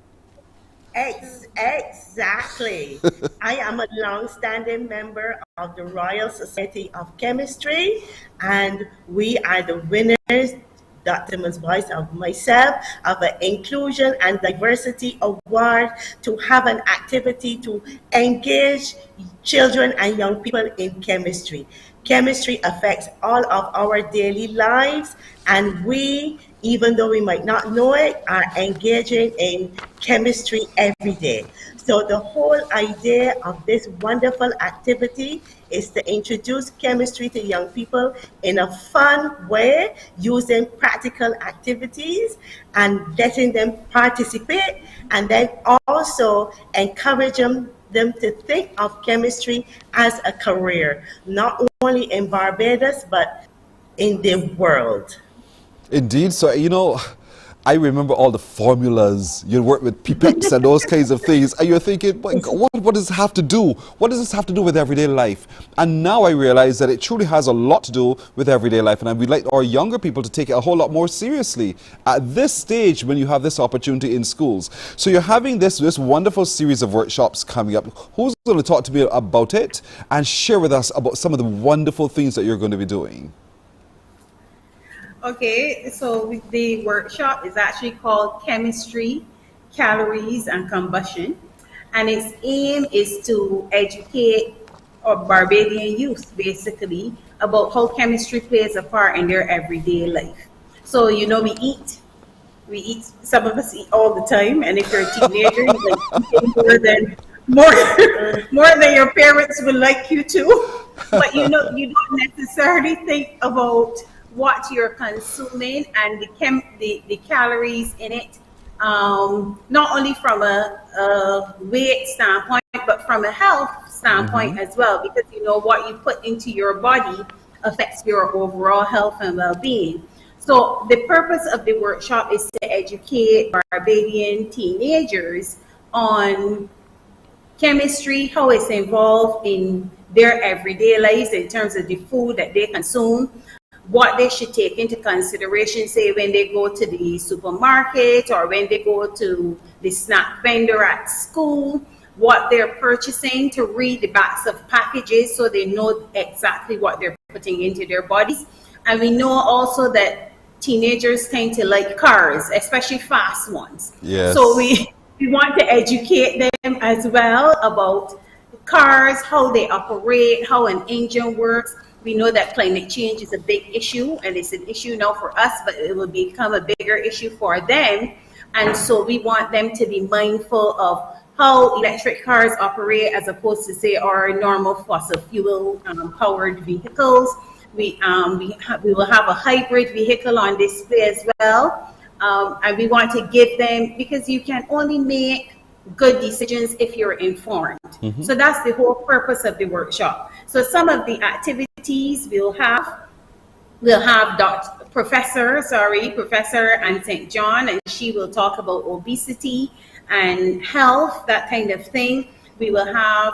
Exactly. I am a long-standing member of the Royal Society of Chemistry, and we are the winners, Dr. Simmons-Boyce of myself, of an Inclusion and Diversity Award to have an activity to engage children and young people in chemistry. Chemistry affects all of our daily lives, and we, even though we might not know it, are engaging in chemistry every day. So the whole idea of this wonderful activity is to introduce chemistry to young people in a fun way, using practical activities and letting them participate, and then also encourage them to think of chemistry as a career, not only in Barbados, but in the world.
Indeed. So, you know, I remember all the formulas. You work with pipettes and those kinds of things, and you're thinking, what does this have to do? What does this have to do with everyday life? And now I realize that it truly has a lot to do with everyday life, and we'd like our younger people to take it a whole lot more seriously at this stage when you have this opportunity in schools. So you're having this wonderful series of workshops coming up. Who's going to talk to me about it and share with us about some of the wonderful things that you're going to be doing?
Okay, so the workshop is actually called Chemistry, Calories, and Combustion. And its aim is to educate our Barbadian youth, basically, about how chemistry plays a part in their everyday life. So, you know, we eat, some of us eat all the time. And if you're a teenager, you're like eating more than your parents would like you to. But, you know, you don't necessarily think about what you're consuming and the calories in it, not only from a weight standpoint, but from a health standpoint as well, because you know what you put into your body affects your overall health and well-being. So the purpose of the workshop is to educate Barbadian teenagers on chemistry, how it's involved in their everyday lives in terms of the food that they consume, what they should take into consideration, say when they go to the supermarket or when they go to the snack vendor at school, what they're purchasing, to read the backs of packages so they know exactly what they're putting into their bodies. And we know also that teenagers tend to like cars, especially fast ones.
Yes.
So we want to educate them as well about cars, how they operate, how an engine works. We know that climate change is a big issue, and it's an issue now for us, but it will become a bigger issue for them. And so we want them to be mindful of how electric cars operate as opposed to, say, our normal fossil fuel powered vehicles. We will have a hybrid vehicle on display as well. And we want to give them, because you can only make good decisions if you're informed. So that's the whole purpose of the workshop. So some of the activities we'll have Professor Ann St. John, and she will talk about obesity and health, that kind of thing. We will have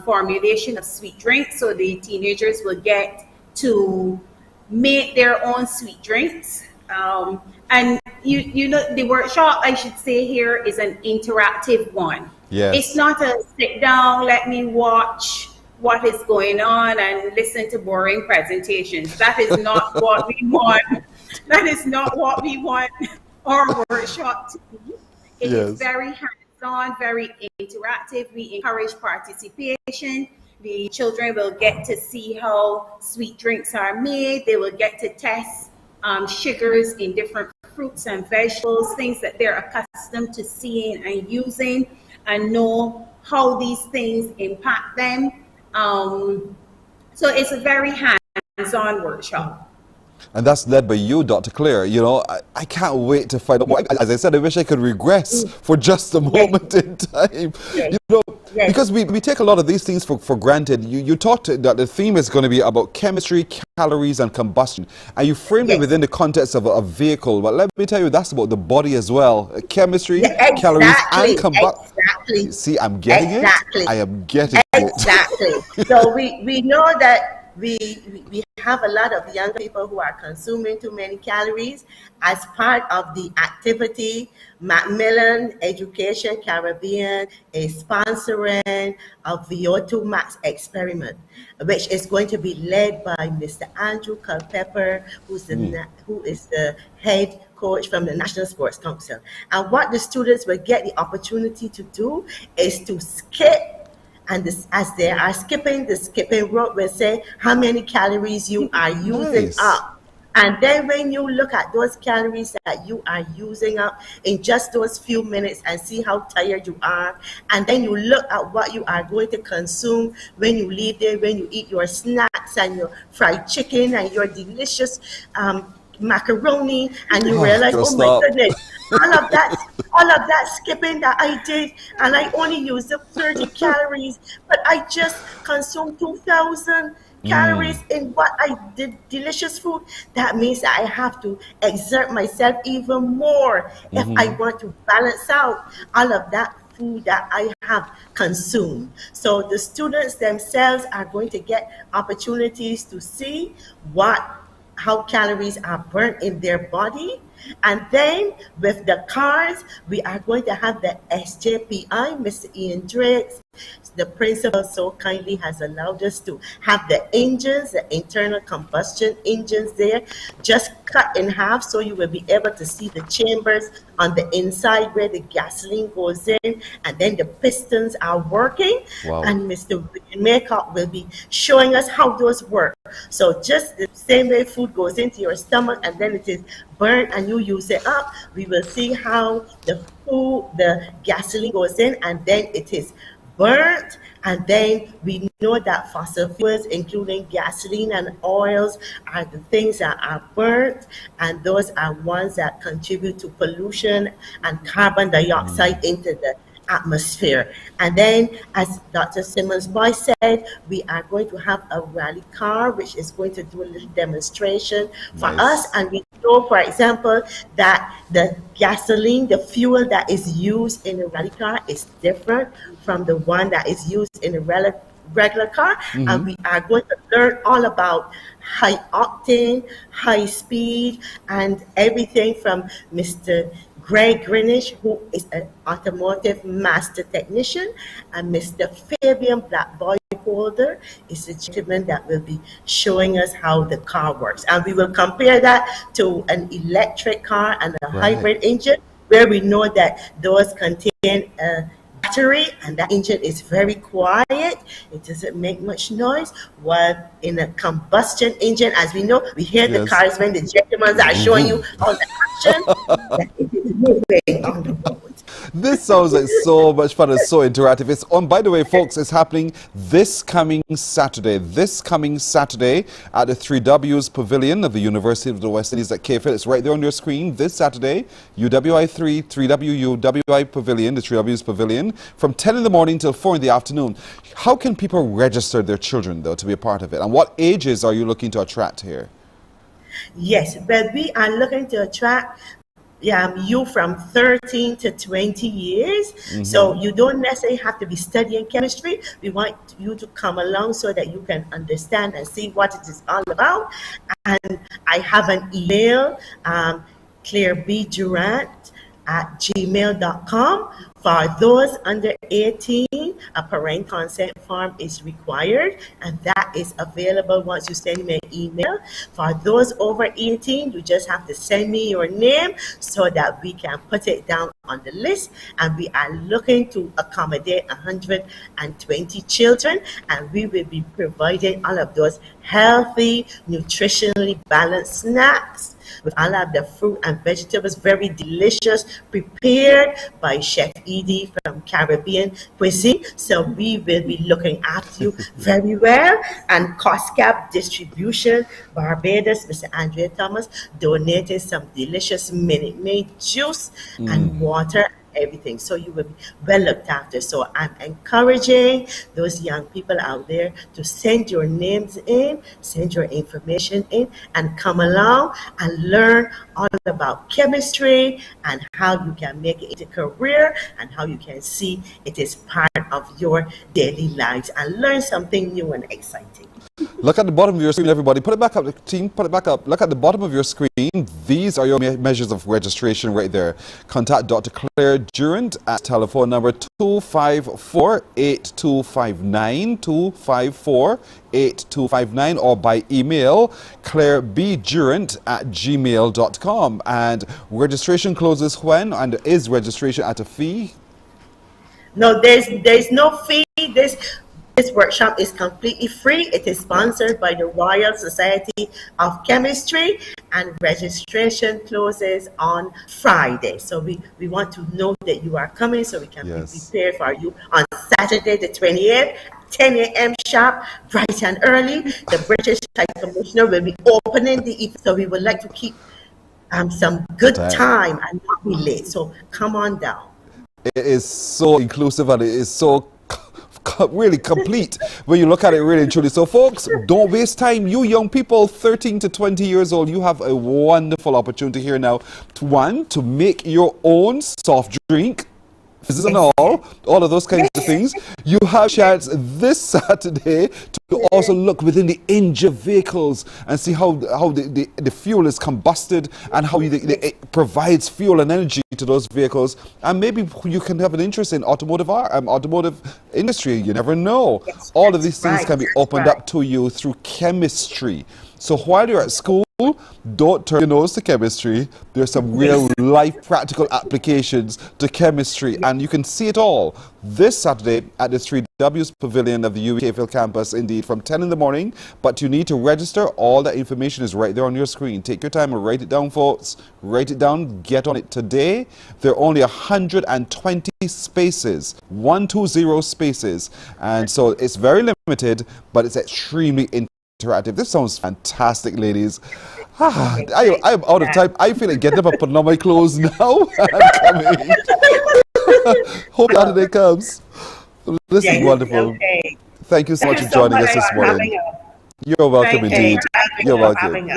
formulation of sweet drinks, so the teenagers will get to make their own sweet drinks. And you know, the workshop, I should say here, is an interactive one.
Yes.
It's not a sit down, let me watch what is going on and listen to boring presentations. That is not what we want. That is not what we want our workshop to be. It is very hands-on, very interactive. We encourage participation. The children will get to see how sweet drinks are made. They will get to test sugars in different fruits and vegetables, things that they're accustomed to seeing and using, and know how these things impact them. So it's a very hands-on workshop.
And that's led by you, Dr. Claire. You know, I can't wait to find out more. As I said, I wish I could regress for just a moment in time. You know, because we take a lot of these things for granted. You talked that the theme is going to be about chemistry, calories, and combustion. And you framed it within the context of a vehicle. But let me tell you, that's about the body as well. Chemistry, calories, and combustion.
Exactly.
See, I'm getting it. I am getting it.
Exactly. So we know that we have a lot of young people who are consuming too many calories. As part of the activity, Macmillan Education Caribbean is sponsoring a VO2 Max experiment, which is going to be led by Mr. Andrew Culpepper, who is the head coach from the National Sports Council. And what the students will get the opportunity to do is to skip. And as they are skipping, the skipping rope will say how many calories you are using up. And then when you look at those calories that you are using up in just those few minutes and see how tired you are, and then you look at what you are going to consume when you leave there, when you eat your snacks and your fried chicken and your delicious macaroni, and you realize, oh my goodness, all of that skipping that I did, and I only used up 30 calories, but I just consumed 2,000 calories in what I did delicious food, that means that I have to exert myself even more if I want to balance out all of that food that I have consumed. So the students themselves are going to get opportunities to see how calories are burnt in their body. And then with the cars, we are going to have the SJPI, Mr. Ian Drakes. The principal so kindly has allowed us to have the engines, the internal combustion engines there, just cut in half so you will be able to see the chambers on the inside where the gasoline goes in, and then the pistons are working.
Wow.
And Mr. Makeup will be showing us how those work. So just the same way food goes into your stomach and then it is burnt and you use it up, we will see how the gasoline goes in and then it is burnt, and then we know that fossil fuels, including gasoline and oils, are the things that are burnt, and those are ones that contribute to pollution and carbon dioxide into the atmosphere. And then, as Dr. Simmons-Boy said, we are going to have a rally car, which is going to do a little demonstration for us. And we know, for example, that the gasoline, the fuel that is used in a rally car is different from the one that is used in a regular car. And we are going to learn all about high octane, high speed, and everything from Mr. Greg Greenwich, who is an automotive master technician, and Mr. Fabian Blackboy Holder is the gentleman that will be showing us how the car works. And we will compare that to an electric car and a hybrid engine, where we know that those contain a battery and that engine is very quiet. It doesn't make much noise. While in a combustion engine, as we know, we hear the cars when the gentlemen are showing you all the action that it is moving on the road.
This sounds like so much fun and so interactive. It's on, by the way, folks, it's happening this coming Saturday at the 3Ws Pavilion of the University of the West Indies at KFL. It's right there on your screen this Saturday, UWI 3W UWI Pavilion, the 3Ws Pavilion, from 10 in the morning till 4 in the afternoon. How can people register their children, though, to be a part of it? And what ages are you looking to attract here?
Yes, but we are looking to attract you from 13 to 20 years. So you don't necessarily have to be studying chemistry. We want you to come along so that you can understand and see what it is all about. And I have an email, clairebdurant@gmail.com. For those under 18, a parent consent form is required, and that is available once you send me an email. For those over 18, you just have to send me your name so that we can put it down on the list. And we are looking to accommodate 120 children, and we will be providing all of those healthy, nutritionally balanced snacks with all of the fruit and vegetables, very delicious, prepared by Chef Edie from Caribbean Cuisine. So we will be looking after you very well. And Cost Cap Distribution Barbados, Mr. Andrea Thomas, donated some delicious Minute Maid juice and water, everything. So you will be well looked after. So I'm encouraging those young people out there to send your names in, send your information in, and come along and learn all about chemistry and how you can make it a career and how you can see it is part of your daily lives and learn something new and exciting.
Look at the bottom of your screen, everybody. Put it back up, the team. Put it back up. Look at the bottom of your screen. These are your measures of registration right there. Contact Dr. Claire Durant at telephone number 254-8259, 254-8259, or by email, clairebdurant@gmail.com. And registration closes when? And is registration at a fee?
No, there's no fee. This workshop is completely free. It is sponsored by the Royal Society of Chemistry, and registration closes on Friday. So we want to know that you are coming so we can be prepared for you on Saturday the 28th, 10 a.m. sharp, bright and early. The British High Commissioner will be opening the event, so we would like to keep some good time and not be late. So come on down.
It is so inclusive and it is so really complete when you look at it really and truly. So folks, don't waste time. You young people 13 to 20 years old, you have a wonderful opportunity here now. One, to make your own soft drink. This and all of those kinds of things. You have a chance this Saturday to also look within the engine vehicles and see how the fuel is combusted and how it provides fuel and energy to those vehicles. And maybe you can have an interest in automotive industry. You never know. All of these things can be opened up to you through chemistry. So while you're at school, don't turn your nose to chemistry. There's some real life practical applications to chemistry, and you can see it all this Saturday at the 3Ws Pavilion of the UKFL campus, indeed, from 10 in the morning. But you need to register. All that information is right there on your screen. Take your time and write it down, folks. Write it down. Get on it today. There are only 120 spaces, 120 spaces, and so it's very limited, but it's extremely interactive. This sounds fantastic, ladies. I'm out of time. I feel like getting up and putting on my clothes now. I'm coming. Hope Saturday comes. This is wonderful.
Okay.
Thank you so much for joining us this morning. You're welcome indeed. You're welcome.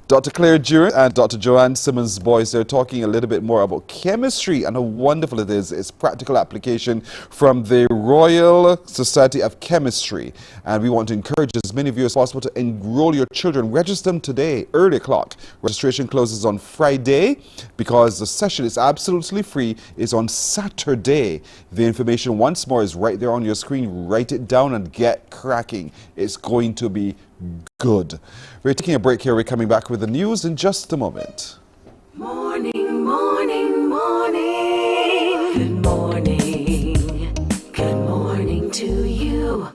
Dr. Claire Duran and Dr. Joanne Simmons-Boyce, they're talking a little bit more about chemistry and how wonderful it is. It's practical application from the Royal Society of Chemistry. And we want to encourage as many of you as possible to enroll your children. Register them today, early o'clock. Registration closes on Friday because the session is absolutely free. It's on Saturday. The information once more is right there on your screen. Write it down and get cracking. It's going to be good. We're taking a break here. We're coming back with the news in just a moment.
Morning, morning, morning. Good morning. Good morning to you.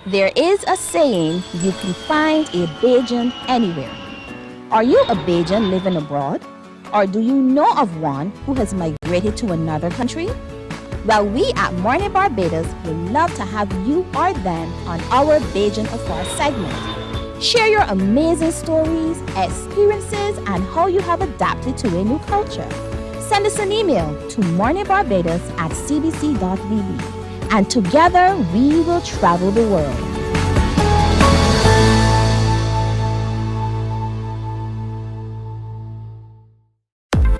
There is a saying, you can find a Bajan anywhere. Are you a Bajan living abroad? Or do you know of one who has migrated to another country? Well, we at Mornin Barbados would love to have you or them on our Bajan Affair segment. Share your amazing stories, experiences, and how you have adapted to a new culture. Send us an email to morninbarbados@cbc.vb, and together we will travel the world.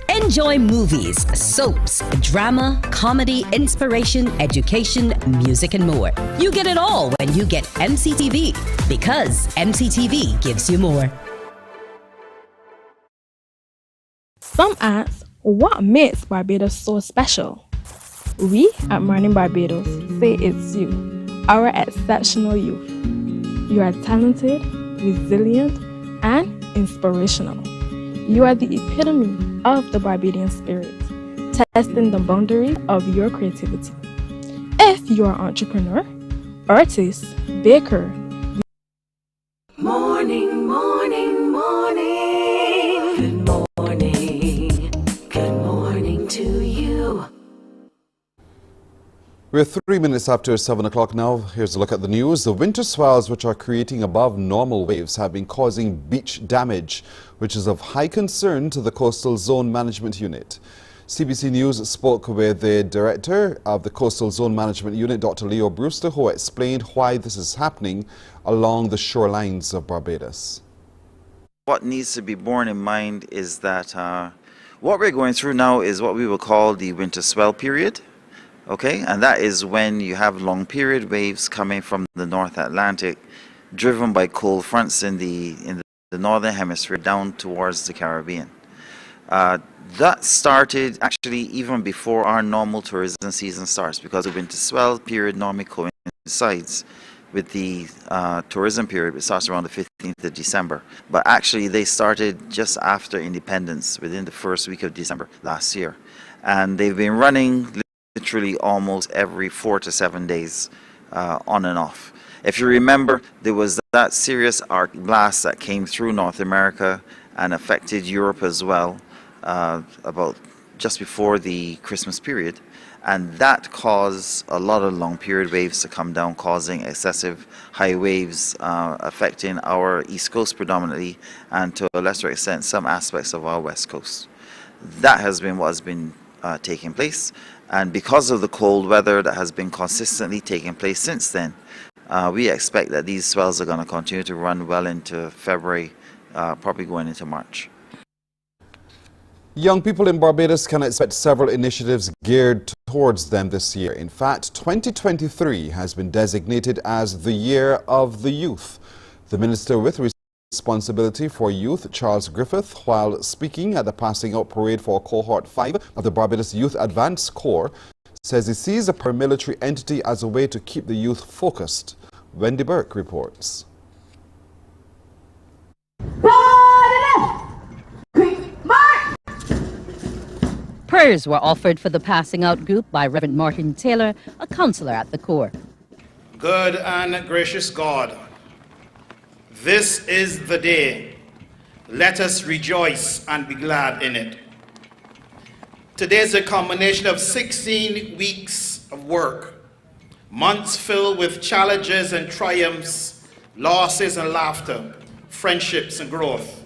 Enjoy movies, soaps, drama, comedy, inspiration, education, music, and more. You get it all when you get MCTV, because MCTV gives you more.
Some ask, what makes Barbados so special? We at Mornin Barbados say it's you, our exceptional youth. You are talented, resilient, and inspirational. You are the epitome of the Barbadian spirit, testing the boundary of your creativity. If you are an entrepreneur, artist, baker,
Morning, morning, morning. Good morning. Good morning to you.
We're 3 minutes after 7 o'clock now. Here's a look at the news. The winter swells, which are creating above normal waves, have been causing beach damage, which is of high concern to the Coastal Zone Management Unit. CBC News spoke with the director of the Coastal Zone Management Unit, Dr. Leo Brewster, who explained why this is happening along the shorelines of Barbados.
What needs to be borne in mind is that what we're going through now is what we will call the winter swell period. Okay, and that is when you have long period waves coming from the North Atlantic, driven by cold fronts in the northern hemisphere down towards the Caribbean. That started actually even before our normal tourism season starts, because the winter swell period normally coincides with the tourism period, which starts around the 15th of December. But actually they started just after independence, within the first week of December last year. And they've been running literally almost every 4 to 7 days on and off. If you remember, there was that serious arc blast that came through North America and affected Europe as well about just before the Christmas period, and that caused a lot of long period waves to come down, causing excessive high waves affecting our east coast predominantly, and to a lesser extent some aspects of our west coast. That has been what has been taking place, And because of the cold weather that has been consistently taking place since then, we expect that these swells are going to continue to run well into February, probably going into March.
Young people in Barbados can expect several initiatives geared towards them this year. In fact, 2023 has been designated as the Year of the Youth. The Minister with Responsibility for Youth, Charles Griffith, while speaking at the passing out parade for Cohort 5 of the Barbados Youth Advance Corps, says he sees a paramilitary entity as a way to keep the youth focused. Wendy Burke reports.
Prayers were offered for the passing out group by Reverend Martin Taylor, a counselor at the Corps.
Good and gracious God, this is the day. Let us rejoice and be glad in it. Today is a culmination of 16 weeks of work, months filled with challenges and triumphs, losses and laughter, friendships and growth.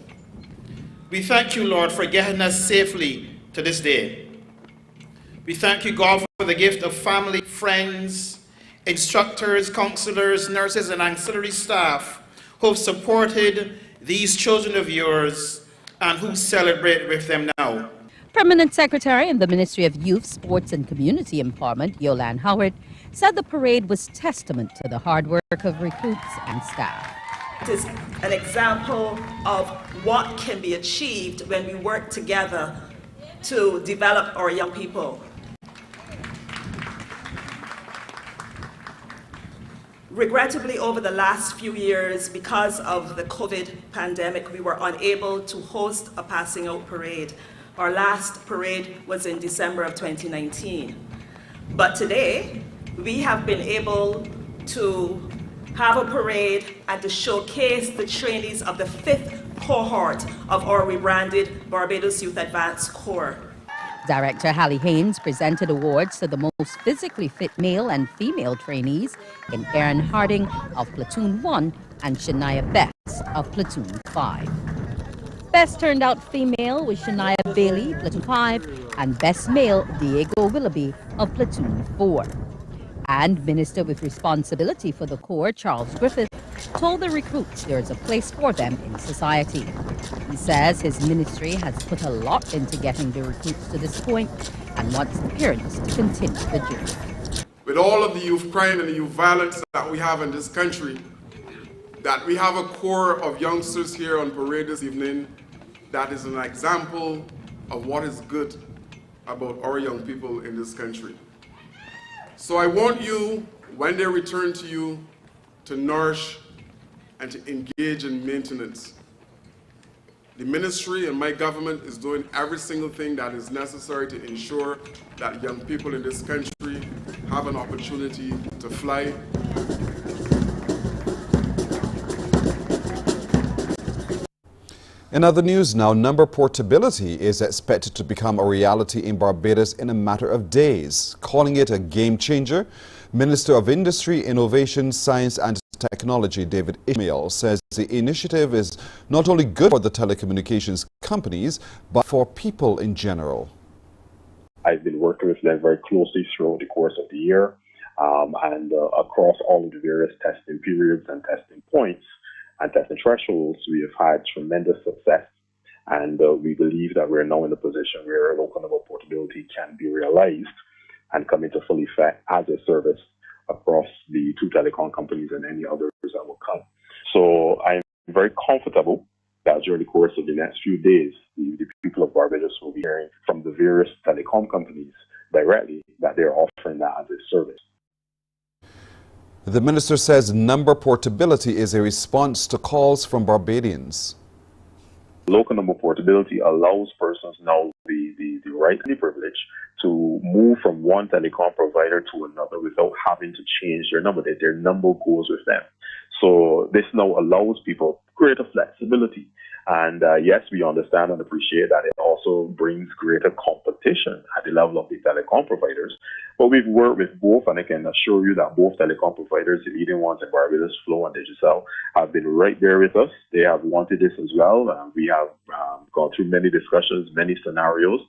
We thank you, Lord, for getting us safely to this day. We thank you, God, for the gift of family, friends, instructors, counselors, nurses, and ancillary staff who have supported these children of yours and who celebrate with them now.
Permanent Secretary in the Ministry of Youth, Sports and Community Empowerment, Yolan Howard, said the parade was testament to the hard work of recruits and staff.
It is an example of what can be achieved when we work together to develop our young people. Regrettably, over the last few years, because of the COVID pandemic, we were unable to host a passing out parade. Our last parade was in December of 2019. But today, we have been able to have a parade and to showcase the trainees of the 5th cohort of our rebranded Barbados Youth Advance Corps.
Director Hallie Haynes presented awards to the most physically fit male and female trainees in Erin Harding of Platoon 1 and Shania Best of Platoon 5. Best turned out female was Shania Bailey, Platoon 5, and Best Male, Diego Willoughby of Platoon 4. And Minister with Responsibility for the Corps, Charles Griffith, told the recruits there is a place for them in society. He says his ministry has put a lot into getting the recruits to this point and wants the parents to continue the journey.
With all of the youth crime and the youth violence that we have in this country, that we have a core of youngsters here on parade this evening that is an example of what is good about our young people in this country. So I want you, when they return to you, to nourish and to engage in maintenance. The ministry and my government is doing every single thing that is necessary to ensure that young people in this country have an opportunity to fly.
In other news now, number portability is expected to become a reality in Barbados in a matter of days. Calling it a game changer, Minister of Industry, Innovation, Science and Technology David Ishmael says the initiative is not only good for the telecommunications companies, but for people in general.
I've been working with them very closely throughout the course of the year and across all of the various testing periods and testing points and testing thresholds, we have had tremendous success, and we believe that we're now in a position where local number portability can be realized and come into full effect as a service across the two telecom companies and any others that will come. So I'm very comfortable that during the course of the next few days, the people of Barbados will be hearing from the various telecom companies directly that they're offering that as a service.
The minister says number portability is a response to calls from Barbadians.
Local number portability allows persons now the right and the privilege to move from one telecom provider to another without having to change their number, that their number goes with them. So this now allows people greater flexibility. And yes, we understand and appreciate that it also brings greater competition at the level of the telecom providers. But we've worked with both, and I can assure you that both telecom providers, the leading ones in Barbados, Flow and Digicel, have been right there with us. They have wanted this as well. We have gone through many discussions, many scenarios,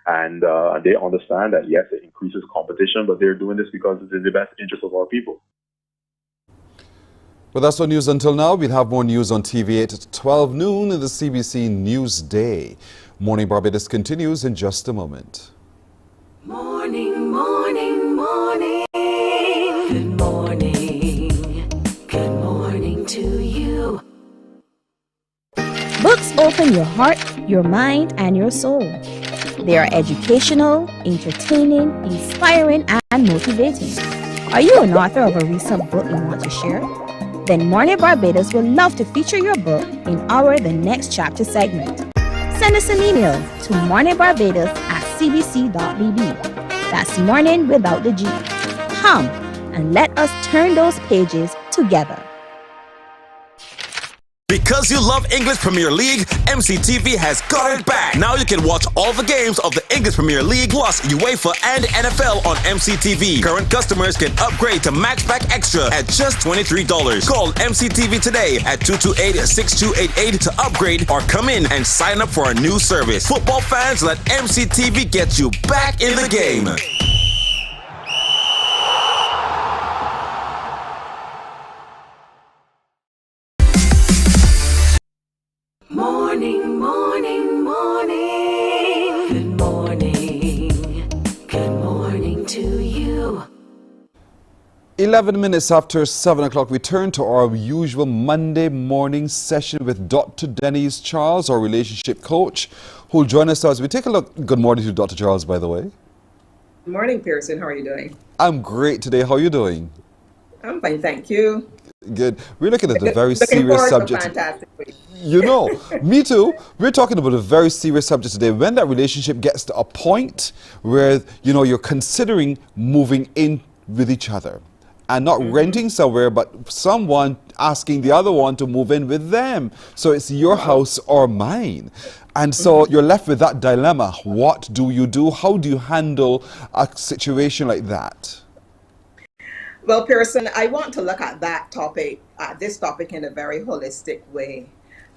And they understand that, yes, it increases competition, but they're doing this because it's in the best interest of our people.
Well, that's our news until now. We'll have more news on TV8 at 12 noon in the CBC News Day. Morning Barbados continues in just a moment.
Morning, morning, morning. Good morning. Good morning to you.
Books open your heart, your mind, and your soul. They are educational, entertaining, inspiring, and motivating. Are you an author of a recent book you want to share? Then Mornin Barbados would love to feature your book in our The Next Chapter segment. Send us an email to morninbarbados@cbc.bb. That's morning without the G. Come and let us turn those pages together.
Because you love English Premier League, MCTV has got it back. Now you can watch all the games of the English Premier League plus UEFA and NFL on MCTV. Current customers can upgrade to Max Pack Extra at just $23. Call MCTV today at 228-6288 to upgrade or come in and sign up for our new service. Football fans, let MCTV get you back in the game.
Morning, morning, morning. Good morning. Good morning to you.
11 minutes after 7 o'clock, we turn to our usual Monday morning session with Dr. Denise Charles, our relationship coach, who will join us as we take a look. Good morning to Dr. Charles, by the way.
Good morning, Pearson. How are you doing?
I'm great today. How are you doing?
I'm fine, thank you.
Good. We're looking at a very
Looking
serious
forward to a
subject.
fantastic week.
You know, me too. We're talking about a very serious subject today. When that relationship gets to a point where, you know, you're considering moving in with each other and not renting somewhere, but someone asking the other one to move in with them. So it's your house or mine. And so you're left with that dilemma. What do you do? How do you handle a situation like that?
Well, Pearson, I want to look at that topic, this topic in a very holistic way.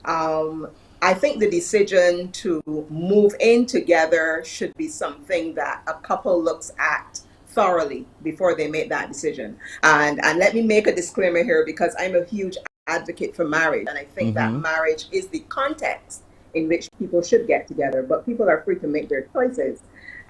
I think the decision to move in together should be something that a couple looks at thoroughly before they make that decision. And let me make a disclaimer here, because I'm a huge advocate for marriage, and I think that marriage is the context in which people should get together, but people are free to make their choices.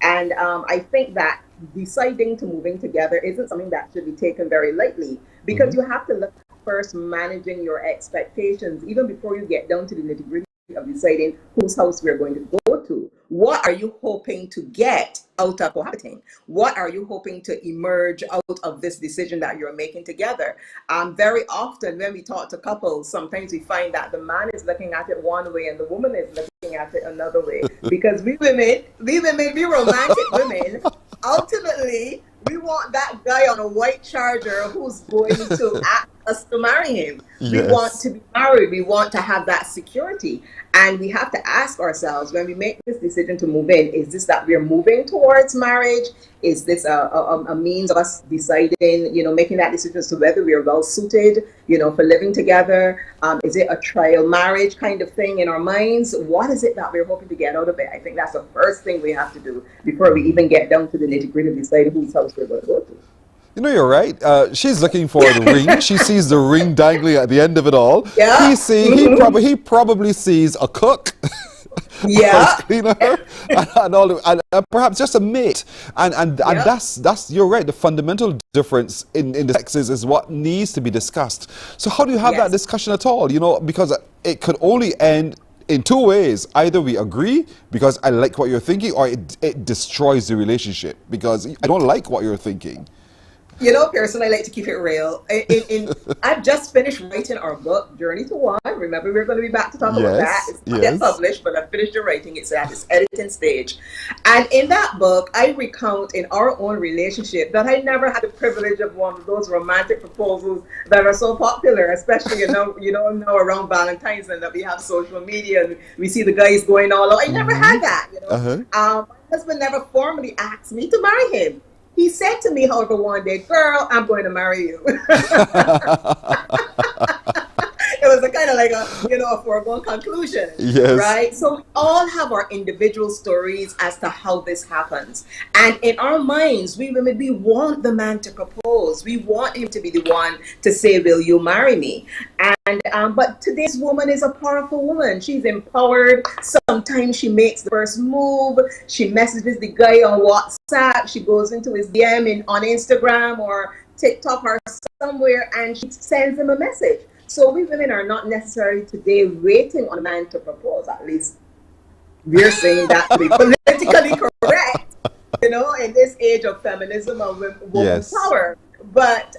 And I think that deciding to move in together isn't something that should be taken very lightly, because you have to look at first managing your expectations, even before you get down to the nitty-gritty of deciding whose house we're going to go to. What are you hoping to get out of cohabiting? What are you hoping to emerge out of this decision that you're making together? Very often when we talk to couples, sometimes we find that the man is looking at it one way and the woman is looking at it another way. Because we romantic women, ultimately, we want that guy on a white Charger who's going to ask us to marry him. Yes. We want to be married. We want to have that security. And we have to ask ourselves, when we make this decision to move in, is this that we're moving towards marriage? Is this a means of us deciding, you know, making that decision as to whether we are well suited, you know, for living together? Is it a trial marriage kind of thing in our minds? What is it that we're hoping to get out of it? I think that's the first thing we have to do before we even get down to the nitty-gritty of deciding whose house we're going to go to.
You know, you're right. She's looking for the ring. She sees the ring dangling at the end of it all.
Yeah.
He probably sees a cook.
Yeah.
A cleaner, and perhaps just a mate. And that's you're right. The fundamental difference in the sexes is what needs to be discussed. So how do you have that discussion at all? You know, because it could only end in two ways. Either we agree because I like what you're thinking, or it destroys the relationship because I don't like what you're thinking.
You know, Pearson, I like to keep it real. I've just finished writing our book, Journey to One. Remember, we're going to be back to talk about that. It's not yet published, but I finished the writing. It's at its editing stage. And in that book, I recount in our own relationship that I never had the privilege of one of those romantic proposals that are so popular, especially, you know, now around Valentine's and that we have social media and we see the guys going all out. I never had that, you know. My husband never formally asked me to marry him. He said to me, however, one day, "Girl, I'm going to marry you." It was was a kind of like a foregone conclusion.
Yes.
Right? So we all have our individual stories as to how this happens. And in our minds, we women, we want the man to propose. We want him to be the one to say, will you marry me? And but today's woman is a powerful woman. She's empowered. Sometimes she makes the first move. She messages the guy on WhatsApp. She goes into his DM on Instagram or TikTok or somewhere, and she sends him a message. So we women are not necessarily today waiting on a man to propose. At least we're saying that to be politically correct, in this age of feminism and woman power. But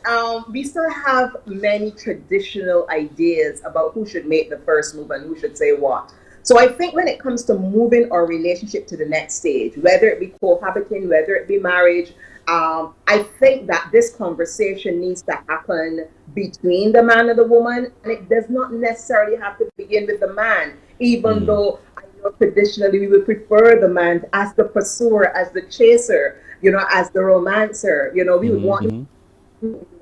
we still have many traditional ideas about who should make the first move and who should say what. So I think when it comes to moving our relationship to the next stage, whether it be cohabiting, whether it be marriage, I think that this conversation needs to happen between the man and the woman, and it does not necessarily have to begin with the man, even though I know traditionally we would prefer the man as the pursuer, as the chaser, as the romancer. We would want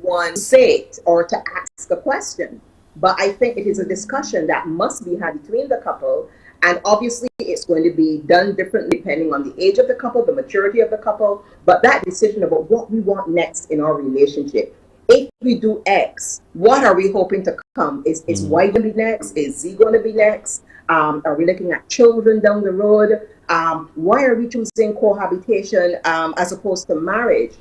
one to say it or to ask a question. But I think it is a discussion that must be had between the couple. And obviously, it's going to be done differently depending on the age of the couple, the maturity of the couple. But that decision about what we want next in our relationship. If we do X, what are we hoping to come? Is Y going to be next? Is Z going to be next? Are we looking at children down the road? Why are we choosing cohabitation as opposed to marriage?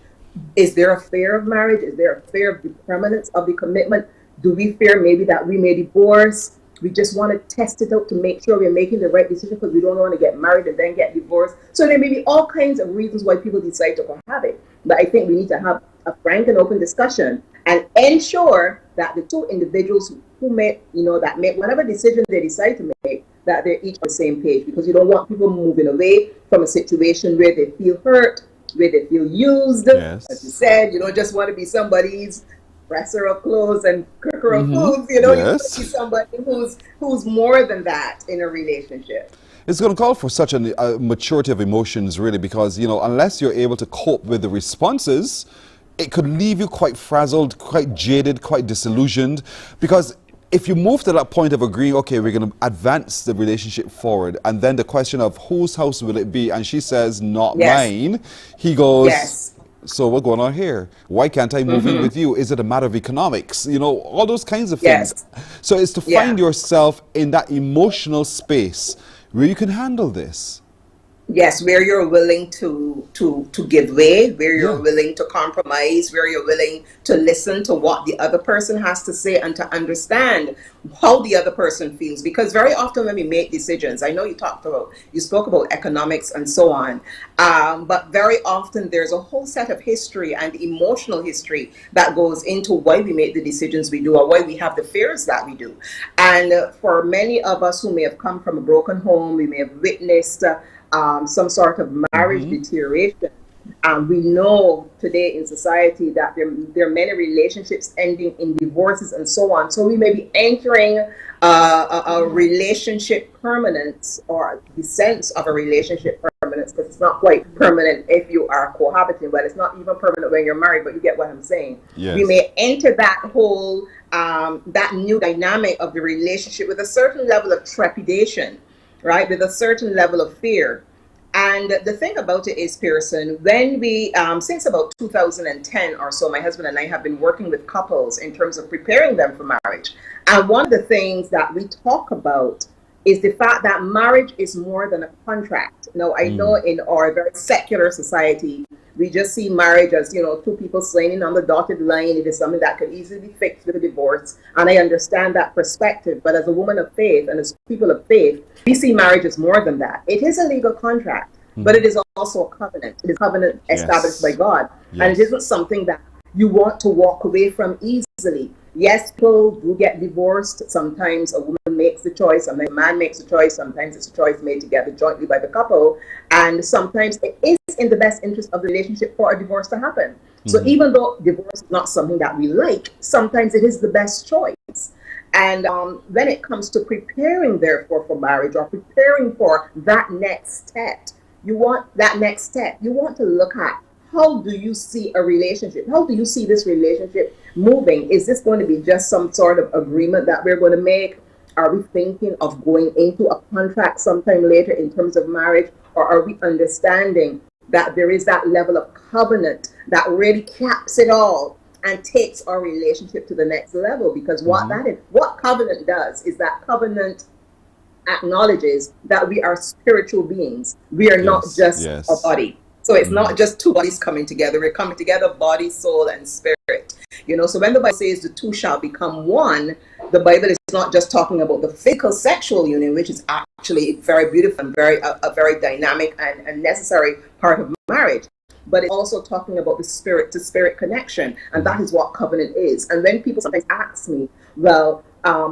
Is there a fear of marriage? Is there a fear of the permanence of the commitment? Do we fear maybe that we may divorce? We just want to test it out to make sure we're making the right decision because we don't want to get married and then get divorced. So there may be all kinds of reasons why people decide to cohabit. But I think we need to have a frank and open discussion and ensure that the two individuals who make whatever decision they decide to make, that they're each on the same page, because you don't want people moving away from a situation where they feel hurt, where they feel used. As you said, you don't just want to be somebody's dresser of clothes and cooker of foods. You want to be somebody who's more than that in a relationship.
It's going to call for such a maturity of emotions, really, because, unless you're able to cope with the responses, it could leave you quite frazzled, quite jaded, quite disillusioned. Because if you move to that point of agreeing, okay, we're going to advance the relationship forward, and then the question of whose house will it be, and she says, not mine, he goes, so what's going on here? Why can't I move in with you? Is it a matter of economics? All those kinds of things. So it's to find yourself in that emotional space where you can handle this.
Yes, where you're willing to give way, where you're willing to compromise, where you're willing to listen to what the other person has to say and to understand how the other person feels. Because very often when we make decisions, I know you spoke about economics and so on, but very often there's a whole set of history and emotional history that goes into why we make the decisions we do or why we have the fears that we do. And for many of us who may have come from a broken home, we may have witnessed some sort of marriage deterioration. We know today in society that there are many relationships ending in divorces and so on. So we may be entering a relationship permanence, or the sense of a relationship permanence, because it's not quite permanent if you are cohabiting, but it's not even permanent when you're married, but you get what I'm saying.
Yes.
We may enter that whole, that new dynamic of the relationship with a certain level of trepidation, right, with a certain level of fear. And the thing about it is, Pearson, when we, since about 2010 or so, my husband and I have been working with couples in terms of preparing them for marriage. And one of the things that we talk about is the fact that marriage is more than a contract. Now, I know in our very secular society, we just see marriage as, two people signing on the dotted line. It is something that could easily be fixed with a divorce. And I understand that perspective. But as a woman of faith and as people of faith, we see marriage as more than that. It is a legal contract, but it is also a covenant. It is a covenant established by God. And it isn't something that you want to walk away from easily. Yes, people do get divorced. Sometimes a woman makes the choice, sometimes a man makes the choice, sometimes it's a choice made together jointly by the couple. And sometimes it is in the best interest of the relationship for a divorce to happen. So even though divorce is not something that we like, sometimes it is the best choice. And when it comes to preparing, therefore, for marriage or preparing for that next step, you want to look at, how do you see a relationship? How do you see this relationship moving? Is this going to be just some sort of agreement that we're going to make? Are we thinking of going into a contract sometime later in terms of marriage? Or are we understanding that there is that level of covenant that really caps it all and takes our relationship to the next level? Because what covenant does is that covenant acknowledges that we are spiritual beings. We are not just a body. So it's not just two bodies coming together. We're coming together, body, soul, and spirit. You know, so when the Bible says the two shall become one, the Bible is not just talking about the physical sexual union, which is actually very beautiful and a very dynamic and necessary part of marriage, but it's also talking about the spirit to spirit connection. And that is what covenant is. And when people sometimes ask me, well,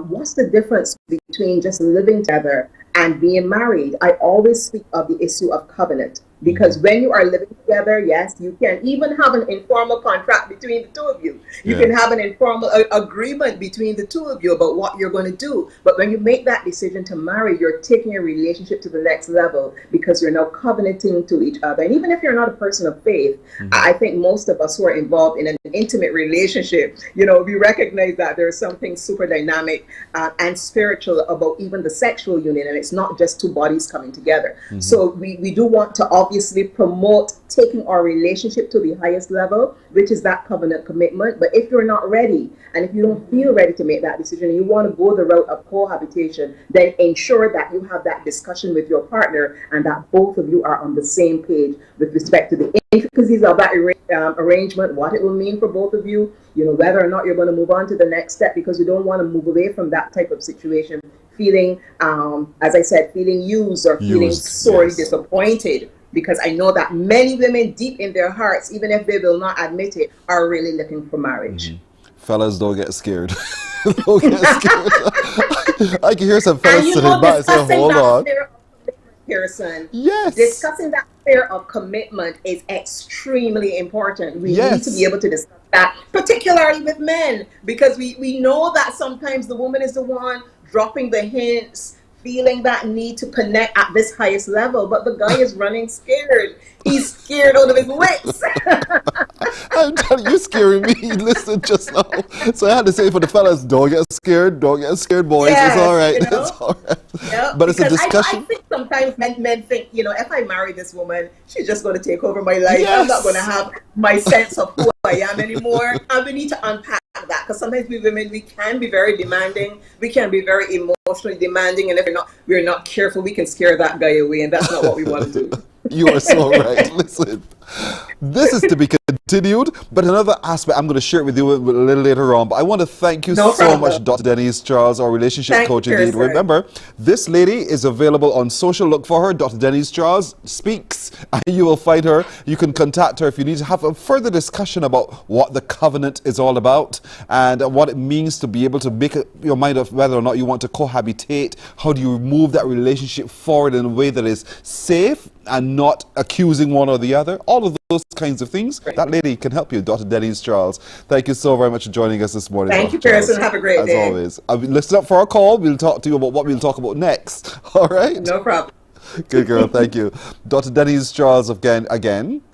what's the difference between just living together and being married? I always speak of the issue of covenant. Because when you are living together, yes, you can even have an informal contract between the two of you. You can have an informal agreement between the two of you about what you're going to do. But when you make that decision to marry, you're taking your relationship to the next level because you're now covenanting to each other. And even if you're not a person of faith, I think most of us who are involved in an intimate relationship, you know, we recognize that there's something super dynamic and spiritual about even the sexual union. And it's not just two bodies coming together. So we do want to obviously promote taking our relationship to the highest level, which is that covenant commitment. But if you're not ready, and if you don't feel ready to make that decision, and you want to go the route of cohabitation, then ensure that you have that discussion with your partner and that both of you are on the same page with respect to the intricacies of that arrangement, what it will mean for both of you, you know, whether or not you're going to move on to the next step, because you don't want to move away from that type of situation feeling, as I said, feeling used or feeling sorely disappointed. Because I know that many women deep in their hearts, even if they will not admit it, are really looking for marriage.
Fellas, don't get scared. Don't get scared. I can hear some fellas sitting back and say, hold on.
Pearson, discussing that fear of commitment is extremely important. We need to be able to discuss that, particularly with men, because we know that sometimes the woman is the one dropping the hints, feeling that need to connect at this highest level, but the guy is running scared. He's scared out of his wits.
I'm telling you, scaring me. Listen just now. So I had to say for the fellas, don't get scared, boys. It's all right. You know? It's all right. Yep. But it's a discussion. I think sometimes men think, you know, if I marry this woman, she's just going to take over my life. I'm not going to have my sense of who I am anymore. And we need to unpack that, because sometimes we women, we can be very demanding. We can be very emotionally demanding, and if we're not careful, we can scare that guy away, and that's not what we want to do. You are so right. Listen, this is to be continued, but another aspect I'm going to share it with you a little later on. But I want to thank you so much, Dr. Denise Charles, our relationship coach indeed. Remember, this lady is available on social. Look for her, Dr. Denise Charles Speaks, and you will find her. You can contact her if you need to have a further discussion about what the covenant is all about and what it means to be able to make up your mind of whether or not you want to cohabitate. How do you move that relationship forward in a way that is safe and not accusing one or the other? All of those kinds of things. That lady can help you, Dr. Denise Charles. Thank you so very much for joining us this morning.
Thank you, Pearson. Have a great day.
As always. Listen up for our call. We'll talk to you about what we'll talk about next. All right?
No problem.
Good girl. Thank you. Dr. Denise Charles, again,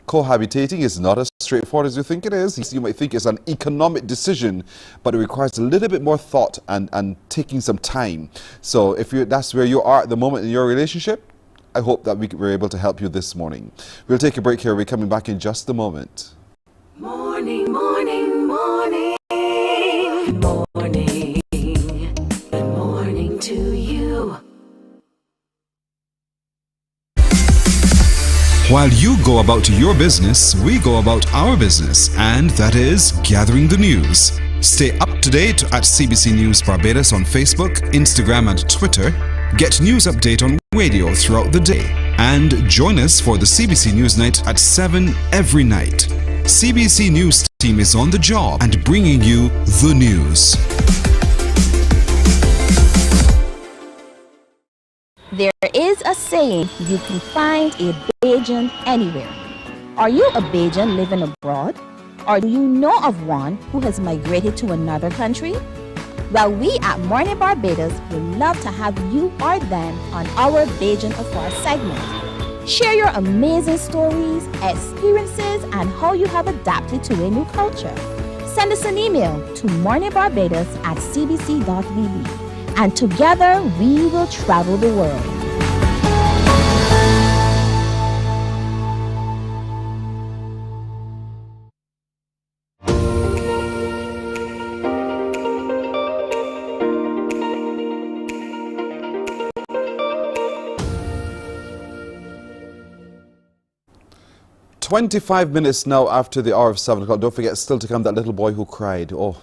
cohabitating is not as straightforward as you think it is. You might think it's an economic decision, but it requires a little bit more thought and taking some time. So if that's where you are at the moment in your relationship, I hope that we were able to help you this morning. We'll take a break here. We're coming back in just a moment.
Morning, morning, morning. Good morning. Good morning to you.
While you go about your business, we go about our business, and that is gathering the news. Stay up to date at CBC News Barbados on Facebook, Instagram, and Twitter. Get news update on radio throughout the day. And join us for the CBC News Night at 7 every night. CBC News team is on the job and bringing you the news.
There is a saying, you can find a Bajan anywhere. Are you a Bajan living abroad? Or do you know of one who has migrated to another country? Well, we at Mornin Barbados would love to have you or them on our Bajan Afar segment. Share your amazing stories, experiences, and how you have adapted to a new culture. send us an email to morninbarbados@cbc.vb. And together we will travel the world.
"25 minutes now after the hour of 7 o'clock. Don't forget, still to come, that little boy who cried. Oh,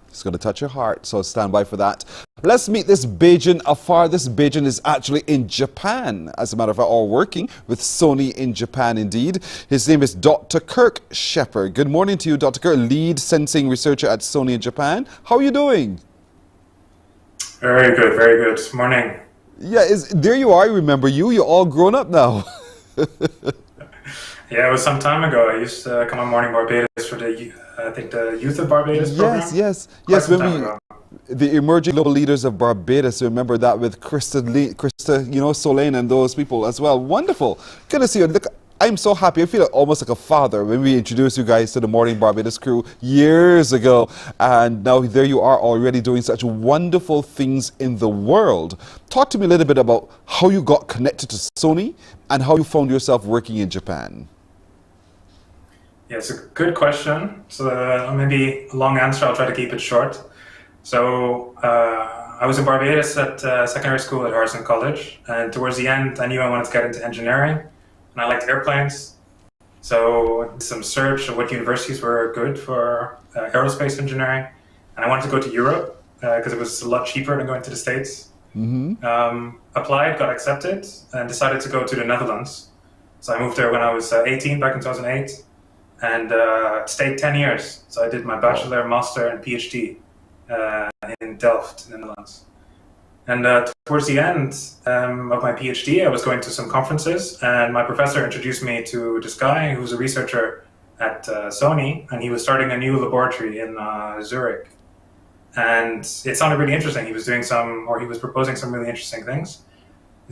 it's going to touch your heart, so stand by for that. Let's meet this Bajan afar. This Bajan is actually in Japan, as a matter of fact, or working with Sony in Japan indeed. His name is Dr. Kirk Shepherd. Good morning to you, Dr. Kirk, lead sensing researcher at Sony in Japan. How are you doing?
Very good, very good. Morning.
Yeah, there you are. I remember you. You're all grown up now.
Yeah, it was some time ago. I used to come on Morning Barbados for the, I think, the Youth of Barbados program.
Yes.
When
the emerging global leaders of Barbados. Remember that with Krista, Solane and those people as well. Wonderful. Good to see you. Look, I'm so happy. I feel almost like a father when we introduced you guys to the Morning Barbados crew years ago. And now there you are already doing such wonderful things in the world. Talk to me a little bit about how you got connected to Sony and how you found yourself working in Japan.
Yeah, it's a good question. So maybe a long answer, I'll try to keep it short. So I was in Barbados at secondary school at Harrison College. And towards the end, I knew I wanted to get into engineering. And I liked airplanes. So I did some search of what universities were good for aerospace engineering. And I wanted to go to Europe because it was a lot cheaper than going to the States. Applied, got accepted, and decided to go to the Netherlands. So I moved there when I was 18, back in 2008. And stayed 10 years. So I did my bachelor, master, and PhD in Delft, in the Netherlands. And towards the end of my PhD, I was going to some conferences, and my professor introduced me to this guy who's a researcher at Sony, and he was starting a new laboratory in Zurich. And it sounded really interesting. He was proposing some really interesting things.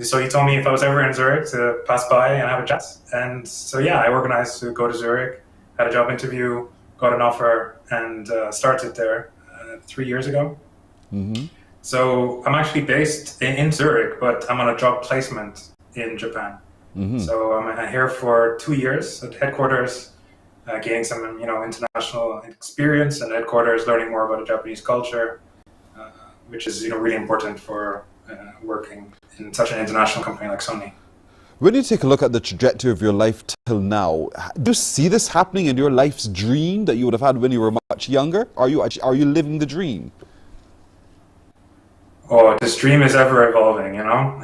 So he told me if I was ever in Zurich to pass by and have a chat. And so yeah, I organized to go to Zurich, had a job interview, got an offer, and started there 3 years ago. So I'm actually based in Zurich, but I'm on a job placement in Japan. So I'm here for 2 years at headquarters, gaining some international experience, and headquarters learning more about the Japanese culture, which is really important for working in such an international company like Sony.
When you take a look at the trajectory of your life till now, do you see this happening in your life's dream that you would have had when you were much younger? Are you living the dream?
Oh, this dream is ever evolving,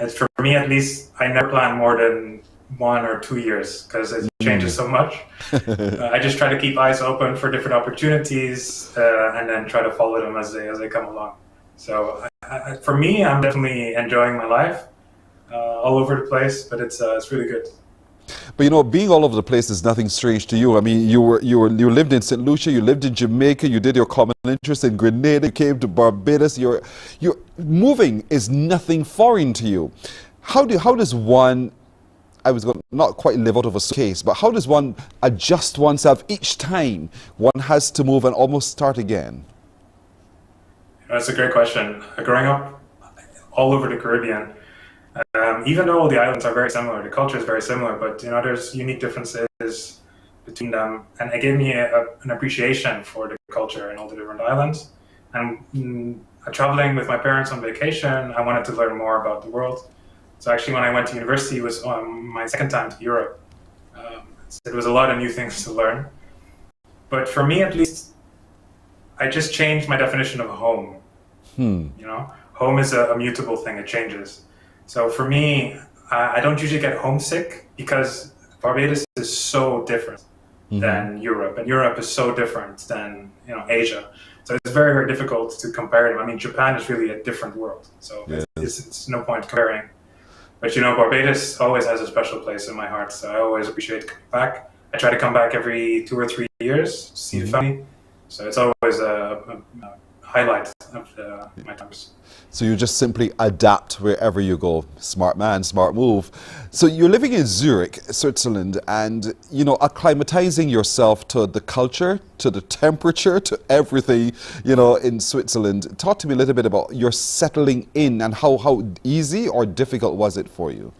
It's, for me at least, I never plan more than 1 or 2 years because it changes so much. I just try to keep eyes open for different opportunities and then try to follow them as they come along. So for me, I'm definitely enjoying my life. All over the place, but it's really good.
But being all over the place is nothing strange to you. I mean, you lived in St. Lucia, you lived in Jamaica, you did your common interest in Grenada, you came to Barbados. You're moving is nothing foreign to you. How does one, not quite live out of a case, but how does one adjust oneself each time one has to move and almost start again?
That's a great question. Growing up all over the Caribbean, even though all the islands are very similar, the culture is very similar, but there's unique differences between them, and it gave me an appreciation for the culture in all the different islands. And traveling with my parents on vacation, I wanted to learn more about the world. So actually, when I went to university, it was my second time to Europe. It was a lot of new things to learn, but for me at least, I just changed my definition of home. Home is a mutable thing; it changes. So for me, I don't usually get homesick because Barbados is so different than Europe, and Europe is so different than Asia. So it's very, very difficult to compare them. I mean, Japan is really a different world, so it's no point comparing. But Barbados always has a special place in my heart, so I always appreciate coming back. I try to come back every 2 or 3 years to see the family, so it's always a highlight of my times.
So you just simply adapt wherever you go. Smart man, smart move. So you're living in Zurich, Switzerland, and, you know, acclimatizing yourself to the culture, to the temperature, to everything, you know, in Switzerland. Talk to me a little bit about your settling in and how easy or difficult was it for you?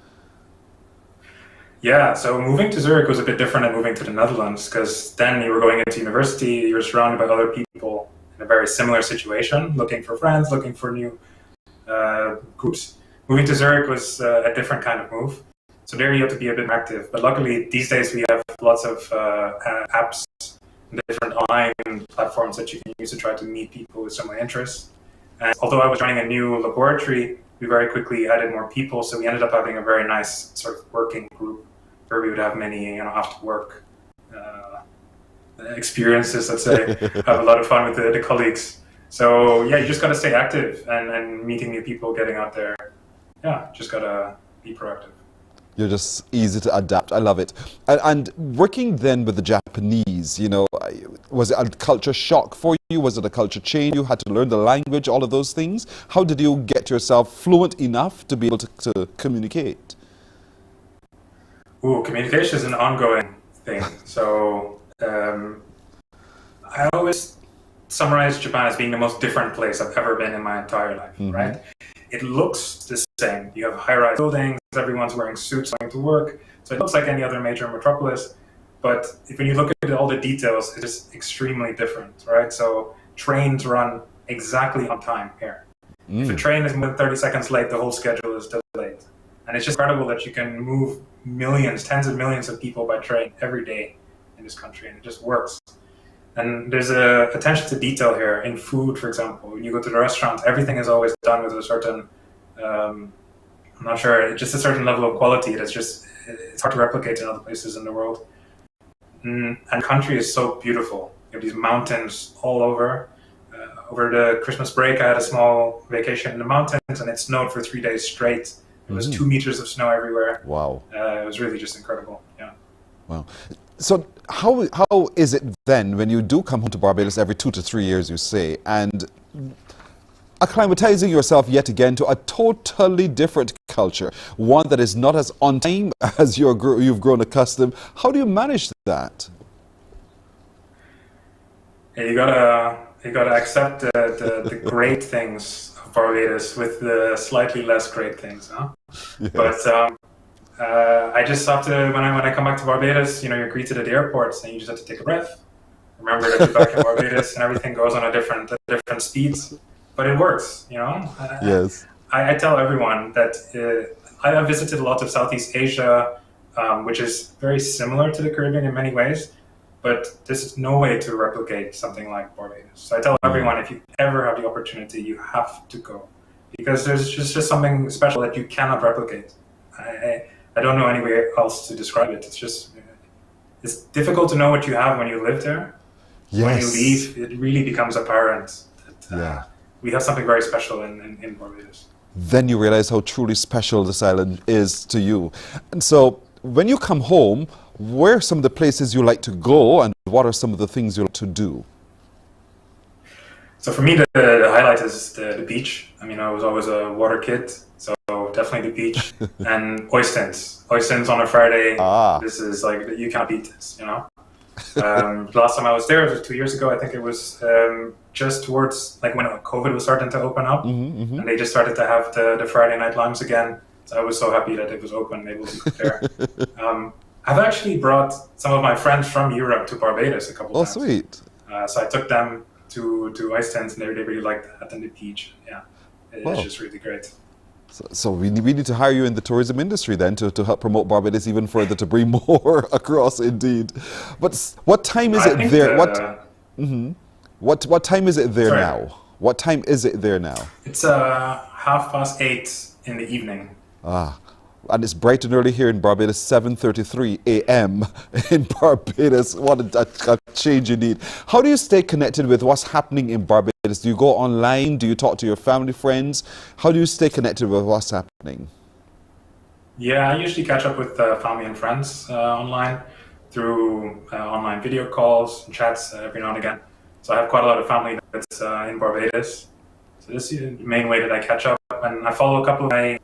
Yeah, so moving to Zurich was a bit different than moving to the Netherlands, because then you were going into university, you were surrounded by other people in a very similar situation, looking for friends, looking for new groups. Moving to Zurich was a different kind of move. So there you have to be a bit more active. But luckily, these days we have lots of apps and different online platforms that you can use to try to meet people with similar interests. And although I was running a new laboratory, we very quickly added more people. So we ended up having a very nice sort of working group where we would have many, you know, after work experiences, let's say, have a lot of fun with the colleagues. So yeah, you just got to stay active and meeting new people, getting out there. Yeah, just got to be proactive.
You're just easy to adapt. I love it. And working then with the Japanese, you know, was it a culture shock for you? Was it a culture change? You had to learn the language, all of those things. How did you get yourself fluent enough to be able to communicate?
Ooh, communication is an ongoing thing. So I always summarize Japan as being the most different place I've ever been in my entire life, right? It looks the same. You have high-rise buildings, everyone's wearing suits going to work, so it looks like any other major metropolis. But when you look at all the details, it is extremely different, right? So trains run exactly on time here. If a train is more than 30 seconds late, the whole schedule is delayed. And it's just incredible that you can move millions, tens of millions of people by train every day in this country, and it just works. And there's a attention to detail here in food, for example. When you go to the restaurant, everything is always done with a certain, I'm not sure, just a certain level of quality that's just, it's hard to replicate in other places in the world. And the country is so beautiful. You have these mountains all over. Over the Christmas break, I had a small vacation in the mountains, and it snowed for 3 days straight. There was 2 meters of snow everywhere.
Wow.
It was really just incredible, yeah.
Wow. So how is it then when you do come home to Barbados every 2 to 3 years, you say, and acclimatizing yourself yet again to a totally different culture, one that is not as on time as you've grown accustomed? How do you manage that?
Yeah, you gotta accept the great things of Barbados with the slightly less great things, huh? Yes. But I just have to, when I come back to Barbados, you know, you're greeted at the airports and you just have to take a breath. Remember that you're back in Barbados and everything goes on a different speeds, but it works, you know?
Yes.
I tell everyone that I have visited a lot of Southeast Asia, which is very similar to the Caribbean in many ways, but there's no way to replicate something like Barbados. So I tell everyone, if you ever have the opportunity, you have to go, because there's just something special that you cannot replicate. I don't know any way else to describe it. It's just, it's difficult to know what you have when you live there.
Yes.
When you leave, it really becomes apparent that we have something very special in Barbados.
Then you realize how truly special this island is to you. And so when you come home, where are some of the places you like to go, and what are some of the things you like to do?
So for me, the highlight is the beach. I mean, I was always a water kid, so definitely the beach. And oysters. Oysters on a Friday. This is like, you can't beat this, you know? Last time I was there, it was 2 years ago. I think it was just towards, like, when COVID was starting to open up. And they just started to have the Friday night lounge again. So I was so happy that it was open, able to cook there. I've actually brought some of my friends from Europe to Barbados a couple times.
Oh, sweet.
So I took them to ice tents, and they really liked that, and the beach. Yeah, it's just really great.
So we need to hire you in the tourism industry then to help promote Barbados even further, to bring more across, indeed. But what time is it there? What time is it there now? What time is it there now?
It's 8:30 in the evening.
And it's bright and early here in Barbados, 7:33 a.m. in Barbados. What a change you need. How do you stay connected with what's happening in Barbados? Do you go online? Do you talk to your family, friends? How do you stay connected with what's happening?
Yeah, I usually catch up with family and friends online through online video calls and chats every now and again. So I have quite a lot of family that's in Barbados. So this is the main way that I catch up. And I follow a couple of my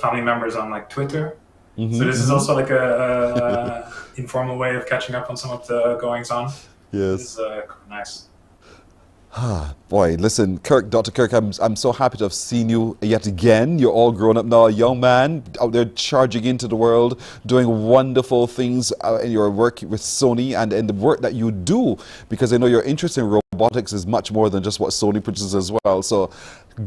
family members on like Twitter. So this is also like a informal way of catching up on some of the goings on.
Yes.
It's nice.
Boy, listen, Kirk, Dr. Kirk, I'm so happy to have seen you yet again. You're all grown up now, a young man out there charging into the world, doing wonderful things in your work with Sony and in the work that you do, because I know your interest in robotics is much more than just what Sony produces as well. So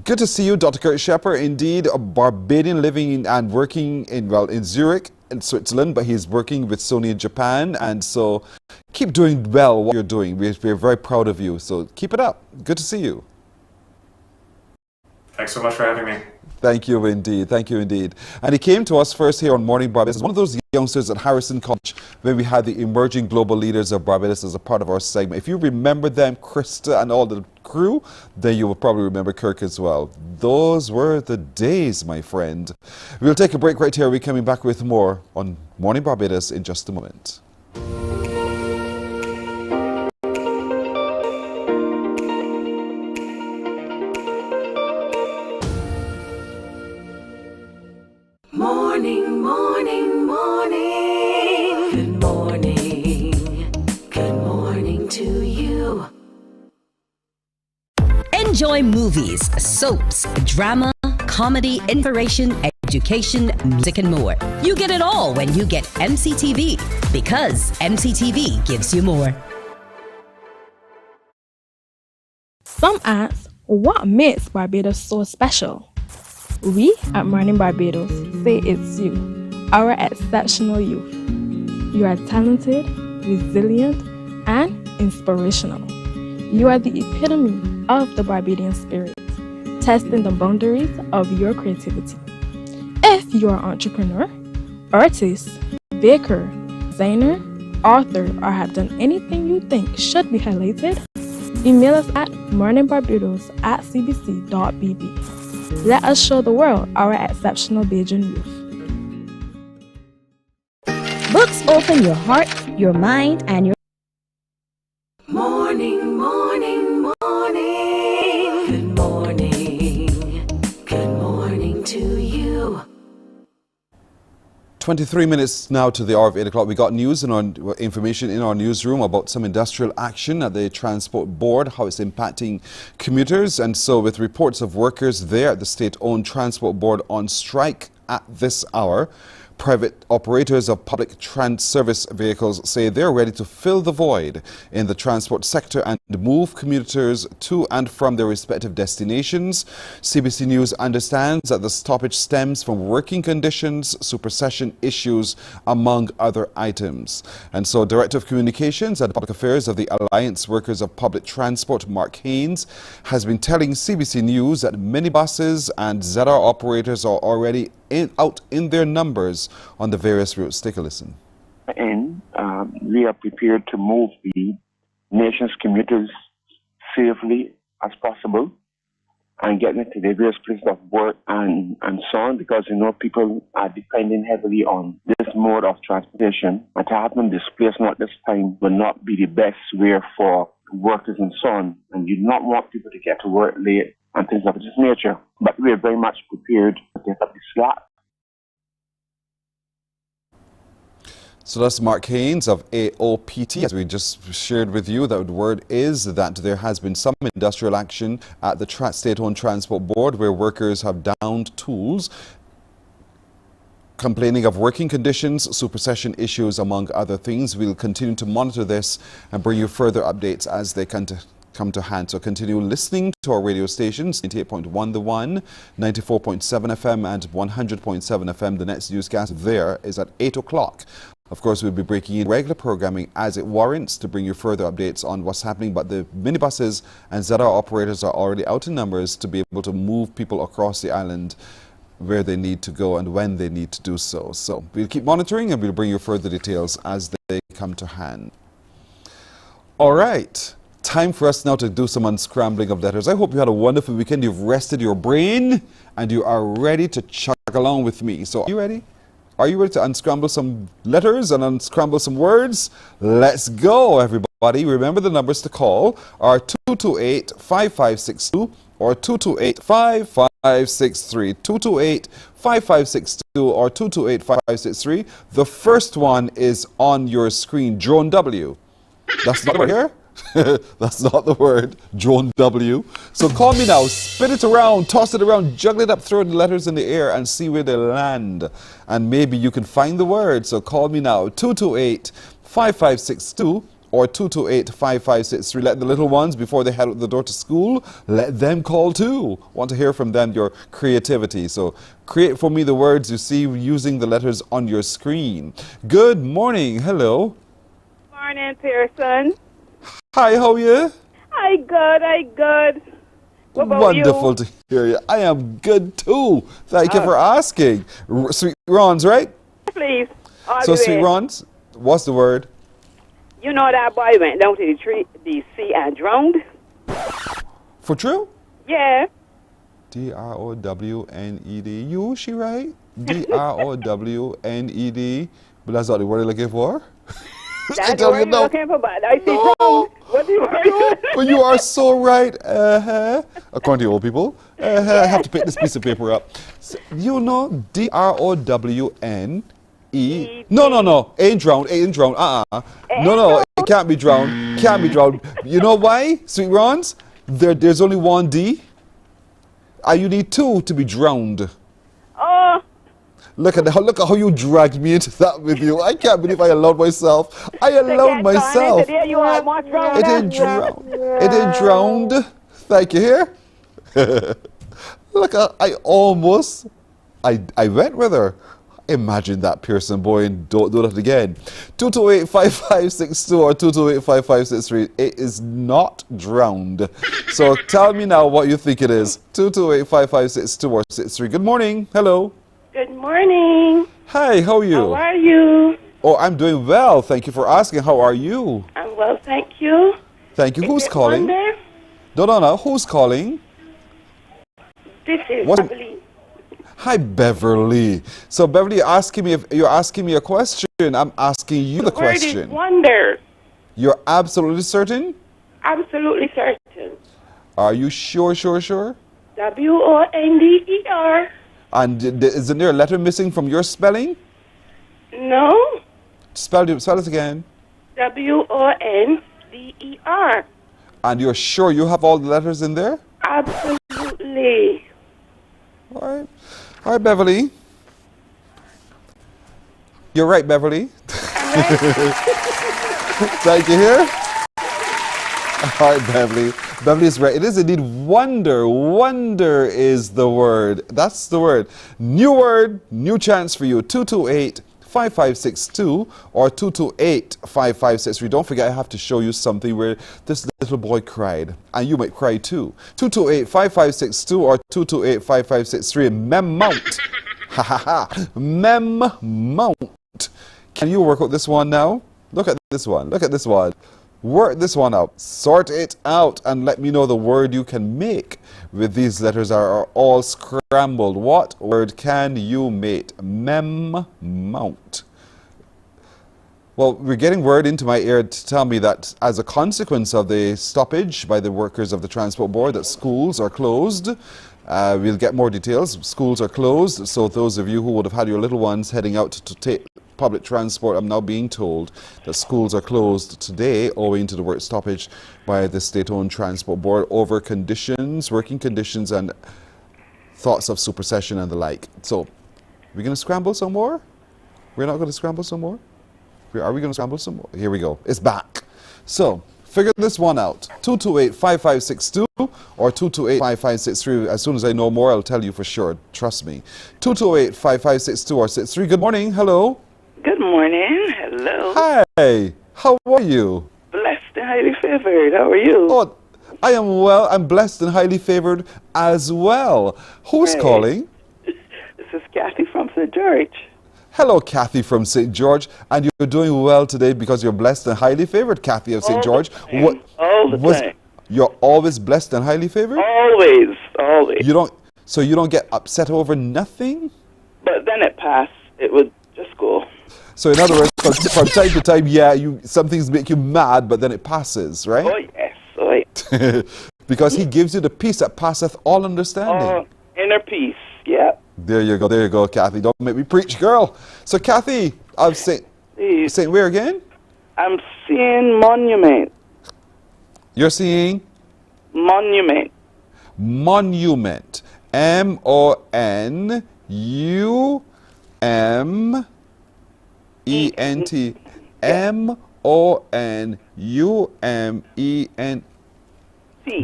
good to see you, Dr. Kirk Shepard, indeed a Barbadian living and working in Zurich in Switzerland, but he's working with Sony in Japan, and so keep doing well what you're doing. We're very proud of you, so keep it up. Good to see you.
Thanks so much for having me.
Thank you indeed, thank you indeed. And he came to us first here on Morning Barbados, one of those youngsters at Harrison College when we had the Emerging Global Leaders of Barbados as a part of our segment. If you remember them, Krista and all the crew, then you will probably remember Kirk as well. Those were the days, my friend. We'll take a break right here. We're coming back with more on Morning Barbados in just a moment.
Morning, morning, morning. Good morning. Good morning to you.
Enjoy movies, soaps, drama, comedy, inspiration, education, music, and more. You get it all when you get MCTV, because MCTV gives you more.
Some ask, what makes Barbados so special? We at Mornin Barbados say it's you, our exceptional youth. You are talented, resilient, and inspirational. You are the epitome of the Barbadian spirit, testing the boundaries of your creativity. If you are an entrepreneur, artist, baker, designer, author, or have done anything you think should be highlighted, email us at morninbarbados@cbc.bb. Let us show the world our exceptional Bajan youth.
Books open your heart, your mind, and your
Morning, morning, morning. Good morning. Good morning to you.
23 minutes now to the hour of 8 o'clock. We got news and information in our newsroom about some industrial action at the Transport Board, how it's impacting commuters. And so with reports of workers there at the state-owned Transport Board on strike at this hour, private operators of public service vehicles say they're ready to fill the void in the transport sector and move commuters to and from their respective destinations. CBC News understands that the stoppage stems from working conditions, supersession issues, among other items. And so Director of Communications and Public Affairs of the Alliance Workers of Public Transport, Mark Haynes, has been telling CBC News that minibuses and ZR operators are already out in their numbers on the various routes. Take a listen.
We are prepared to move the nation's commuters safely as possible and getting it to the various places of work and so on, because people are depending heavily on this mode of transportation, and to have them displaced at this time will not be the best way for workers and so on, and you do not want people to get to work late and things of this nature. But we are very much prepared to take up the slack.
So that's Mark Haynes of AOPT. As we just shared with you, the word is that there has been some industrial action at the state-owned Transport Board where workers have downed tools, complaining of working conditions, supersession issues, among other things. We'll continue to monitor this and bring you further updates as they come to hand. So continue listening to our radio stations, 98.1 The One, 94.7 FM and 100.7 FM. The next newscast there is at 8 o'clock. Of course, we'll be breaking in regular programming as it warrants to bring you further updates on what's happening. But the minibuses and ZR operators are already out in numbers to be able to move people across the island where they need to go and when they need to do so. So we'll keep monitoring and we'll bring you further details as they come to hand. All right. Time for us now to do some unscrambling of letters. I hope you had a wonderful weekend. You've rested your brain and you are ready to chug along with me. So are you ready? Are you ready to unscramble some letters and unscramble some words? Let's go, everybody. anybody, remember the numbers to call are 228-5562 or 228-5563. 228-5562 or 228-5563. The first one is on your screen, Drone W. That's not the word here. That's not the word, Drone W. So call me now, spin it around, toss it around, juggle it up, throw the letters in the air and see where they land. And maybe you can find the word. So call me now, 228-5562 or 228-5563. Let the little ones, before they head out the door to school, let them call too. Want to hear from them, your creativity. So create for me the words you see using the letters on your screen. Good morning. Hello.
Morning, Pearson.
Hi, how are you?
I good. What about
Wonderful
you?
to hear you. I am good too. Thank you for asking. Sweet Ron's, right?
Please. All
So
the
Sweet
way.
Ron's, what's the word?
You know that boy went down to the sea and drowned?
For true?
Yeah.
D-R-O-W-N-E-D. You, she right? D-R-O-W-N-E-D. But that's not the word you're looking for?
That's the word you're looking for, but I see drowned. What do you want?
But you are so right. According to old people. I have to pick this piece of paper up. So, you know D-R-O-W-N-E. No. Ain't drowned. No, it can't be drowned. Can't be drowned. You know why, Sweet Rons? There's only one D. You need two to be drowned.
Oh.
Look at how you dragged me into that with you. I can't believe I allowed myself. I allowed myself.
There you are, much drowned.
It ain't drowned. It ain't drowned. Thank you. Here. Look, I went with her. Imagine that, Pearson boy, and don't do that again. 228-5562 or 228-5563. It is not drowned. So tell me now what you think it is. 228-5562 or 63. Good morning. Hello.
Good morning.
Hi, how are you?
How are you?
Oh, I'm doing well. Thank you for asking. How are you?
I'm well, thank you.
Thank you. Who's calling?
Wonder?
No. Who's calling?
This is
What?
Beverly.
Hi, Beverly. So, Beverly, you're asking me a question. I'm asking you the
The word is
question.
wonder.
You're absolutely certain?
Absolutely certain.
Are you sure?
W-O-N-D-E-R.
And isn't there a letter missing from your spelling?
No.
Spell it again.
W-O-N-D-E-R.
And you're sure you have all the letters in there?
Absolutely.
All right, Beverly. You're right, Beverly. Thank you. Here. All right, Beverly. Beverly is right. It is indeed wonder. Wonder is the word. That's the word. New word, new chance for you. 228-5562 or 228-5563. Don't forget, I have to show you something where this little boy cried. And you might cry too. 228-5562 or 228-5563. Mem Mount. Ha ha ha. Mem Mount. Can you work out this one now? Look at this one. Work this one out. Sort it out and let me know the word you can make with these letters are all scrambled. What word can you make? Mem Mount. Well, we're getting word into my ear to tell me that as a consequence of the stoppage by the workers of the Transport Board that schools are closed. We'll get more details. Schools are closed, so those of you who would have had your little ones heading out to take public transport, I'm now being told that schools are closed today owing to the work stoppage by the state-owned Transport Board over conditions, working conditions and thoughts of supersession and the like. So, we're going to scramble some more? We're not going to scramble some more? Are we going to scramble some more? Here we go. It's back. So, figure this one out. 228-5562 or 228-5563. As soon as I know more, I'll tell you for sure. Trust me. 228-5562 or 63. Good morning. Hello.
Good morning. Hello.
Hi. How are you?
Blessed and highly favored. How are you?
Oh, I am well. I'm blessed and highly favored as well. Who's
Hey.
calling?
This is Kathy from St. George.
Hello, Kathy from St. George. And you're doing well today because you're blessed and highly favored, Kathy of St. George.
All the time.
You're always blessed and highly favored?
Always.
So you don't get upset over nothing?
But then it passed. It would just go.
So in other words, from time to time, yeah, some things make you mad, but then it passes, right?
Oh, yes. Oh, yes.
Because he gives you the peace that passeth all understanding.
Inner peace, yeah.
There you go, Kathy. Don't make me preach, girl. So, Kathy, I'm saying where again?
I'm seeing monument.
You're seeing?
Monument.
Monument. M-O-N-U-M-E-N-T. M-O-N-U-M-E-N.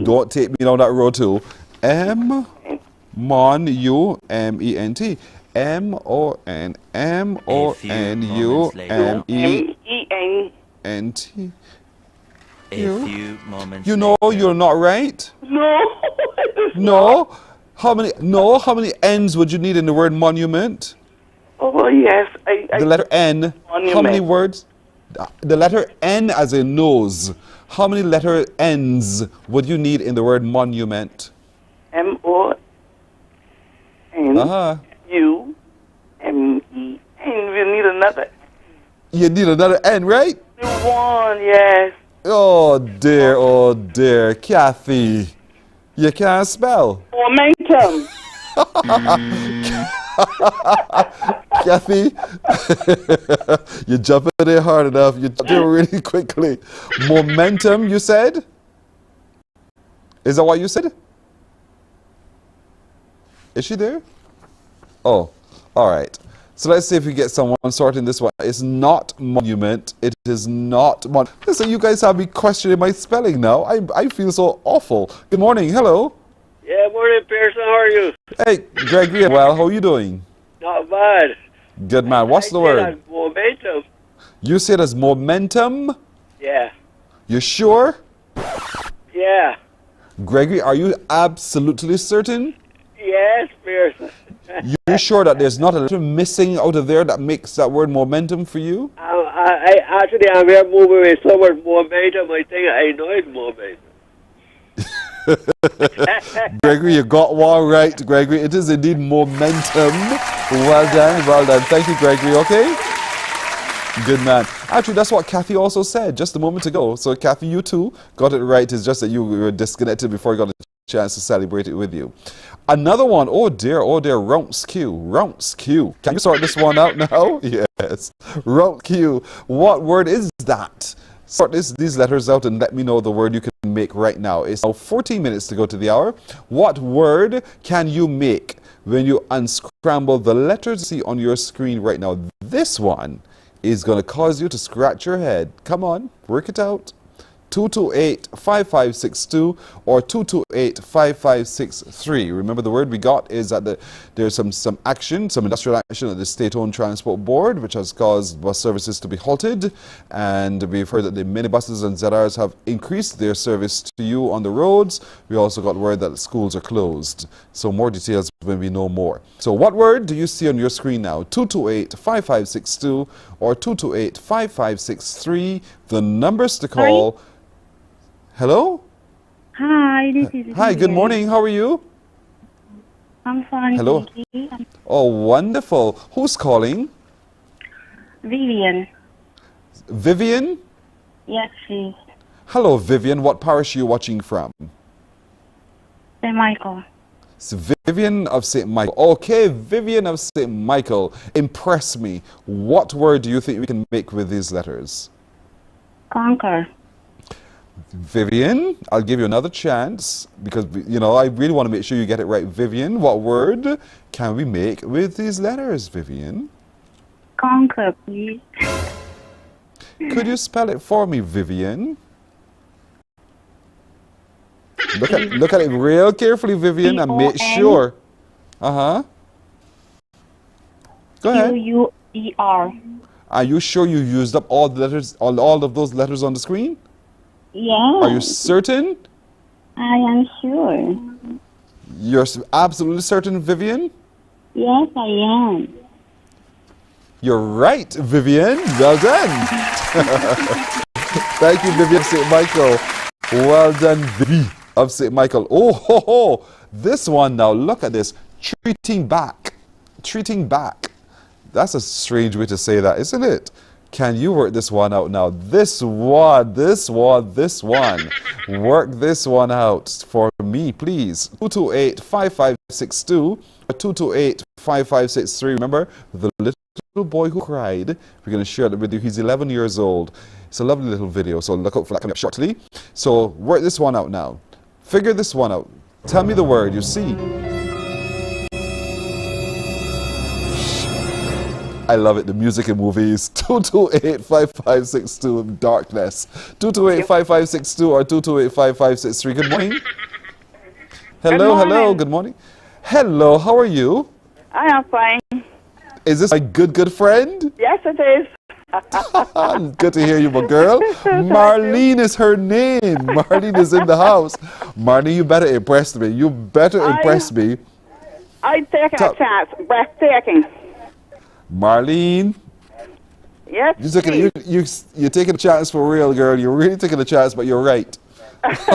Don't take me down that road too. M-O-N-U-M-E-N-T. M-O-N-M-O-N-U-M-E-N-T.
A few moments
You know
later.
you're not right?
No.
No? How many N's would you need in the word monument?
Oh, yes.
The letter N.
Monument.
How many words? The letter N as in nose. How many letter N's would you need in the word monument?
M-O-N-U-M-E-N. We need another.
You need another N, right?
One, yes.
Oh dear, Kathy. You can't spell.
Momentum.
Kathy, you're jumping in hard enough. You're doing really quickly. Momentum, you said? Is that what you said? Is she there? Oh, all right. So let's see if we get someone sorting this one. It's not monument. It is not Listen, you guys have me questioning my spelling now. I feel so awful. Good morning. Hello.
Yeah, morning, Pearson. How are you?
Hey, Gregory. Well, how are you doing?
Not bad.
Good, man. What's the word?
Momentum.
You said as momentum?
Yeah.
You sure?
Yeah.
Gregory, are you absolutely certain?
Yes, Pearson.
You're sure that there's not a letter missing out of there that makes that word momentum for you?
I'm here moving with so much momentum. I think I know it's momentum.
Gregory, you got one right, Gregory. It is indeed momentum. Well done, well done. Thank you, Gregory, okay? Good man. Actually, that's what Kathy also said just a moment ago. So, Kathy, you too got it right. It's just that you were disconnected before you got a chance to celebrate it with you. Another one. Oh dear, Rounce Q. Rounce Q. Can you sort this one out now? Yes. Rounce Q. What word is that? Sort these letters out and let me know the word you can make right now. It's now 14 minutes to go to the hour. What word can you make when you unscramble the letters you see on your screen right now? This one is going to cause you to scratch your head. Come on, work it out. 228-5562 or 228-5563. Remember, the word we got is that there's some industrial action at the state-owned transport board, which has caused bus services to be halted. And we've heard that the minibuses and ZRs have increased their service to you on the roads. We also got word that schools are closed. So more details when we know more. So what word do you see on your screen now? 228-5562 or 228-5563. The numbers to call.
Hi.
Hello?
Hi, this is
Hi, good morning. How are you?
I'm fine.
Hello.
Thank you.
Oh, wonderful. Who's calling?
Vivian.
Vivian?
Yes, please.
Hello, Vivian. What parish are you watching from?
St. Michael.
It's Vivian of St. Michael. Okay, Vivian of St. Michael. Impress me. What word do you think we can make with these letters?
Conquer.
Vivian, I'll give you another chance because, you know, I really want to make sure you get it right. Vivian, what word can we make with these letters, Vivian?
Conquer, please.
Could you spell it for me, Vivian? Look at it real carefully, Vivian, and make sure. Go ahead.
Q-U-E-R.
Are you sure you used up all the letters, all of those letters on the screen?
Yeah.
Are you certain?
I am sure.
You're absolutely certain, Vivian?
Yes, I am.
You're right, Vivian. Well done. Thank you, Vivian of St. Michael. Well done, Vivi of St. Michael. Oh, ho, ho. This one now, look at this. Treating back. Treating back. That's a strange way to say that, isn't it? Can you work this one out now? This one. Work this one out for me, please. 228-5562 or 228-5563. Remember, the little boy who cried. We're going to share that with you. He's 11 years old. It's a lovely little video, so look out for that coming up shortly. So work this one out now. Figure this one out. Tell me the word you see. I love it, the music in movies. 228-5562, darkness. 228-5562 or 228-5563. Good morning. Hello, good morning. Hello, how are you?
I am fine.
Is this my good friend?
Yes, it is.
Good to hear you, my girl. Marlene is her name. Marlene is in the house. Marlene, you better impress me. You better impress me.
I'm taking a chance. Breathtaking.
Marlene.
Yes.
You're taking a chance for real, girl. You're really taking a chance, but you're right.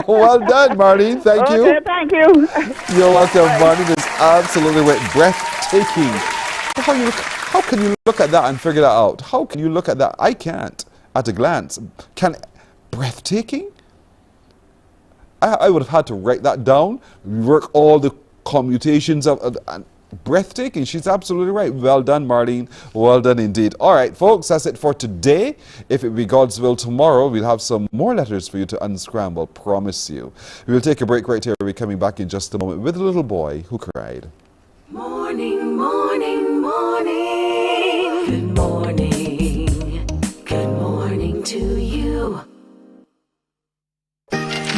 Well done, Marlene. Thank you.
Okay, thank you.
You're welcome. Marlene is absolutely right. Breathtaking. How can you look at that and figure that out? How can you look at that? I can't at a glance. Breathtaking? I would have had to write that down, work all the commutations of breathtaking. She's absolutely right. Well done, Marlene. Well done indeed. All right, folks, that's it for today. If it be God's will, tomorrow we'll have some more letters for you to unscramble. Promise you. We'll take a break right here. We'll be coming back in just a moment with a little boy who cried.
Morning, morning, morning. Good morning. Good morning to you.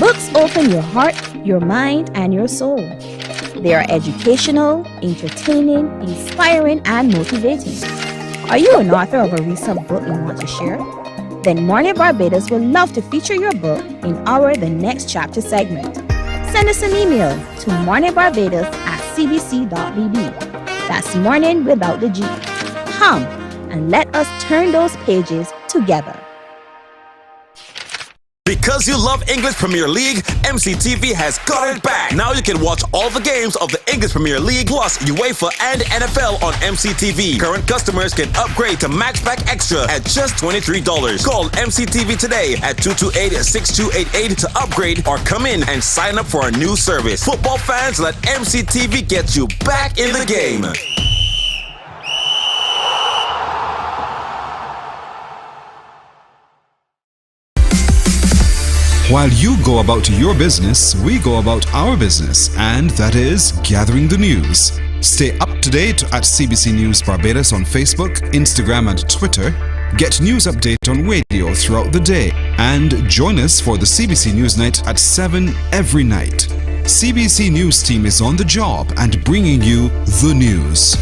Books open your heart, your mind, and your soul. They are educational, entertaining, inspiring, and motivating. Are you an author of a recent book you want to share? Then Mornin Barbados would love to feature your book in our The Next Chapter segment. Send us an email to morninbarbados@cbc.bb. That's morning without the G. Come and let us turn those pages together.
Because you love English Premier League, MCTV has got it back. Now you can watch all the games of the English Premier League plus UEFA and NFL on MCTV. Current customers can upgrade to Max Pack Extra at just $23. Call MCTV today at 228-6288 to upgrade or come in and sign up for our new service. Football fans, let MCTV get you back in the game.
While you go about your business, we go about our business, and that is gathering the news. Stay up to date at CBC News Barbados on Facebook, Instagram, and Twitter. Get news update on radio throughout the day, and join us for the CBC News Night at 7 every night. CBC News team is on the job and bringing you the news.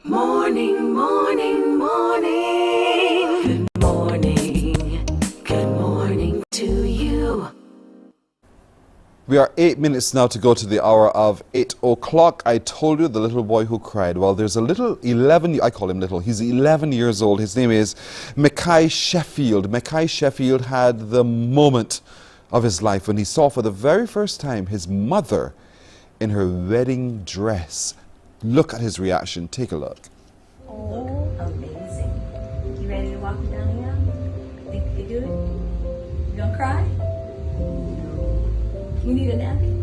Morning, morning, morning. Good morning. Good morning to you.
We are 8 minutes now to go to the hour of 8 o'clock. I told you the little boy who cried. Well, there's a little 11, I call him little, he's 11 years old. His name is Mackay Sheffield. Mackay Sheffield had the moment of his life when he saw for the very first time his mother in her wedding dress. Look at his reaction. Take a look.
Oh, amazing. You ready to walk me down the aisle? Think you can do it? You gonna cry? You need a napkin?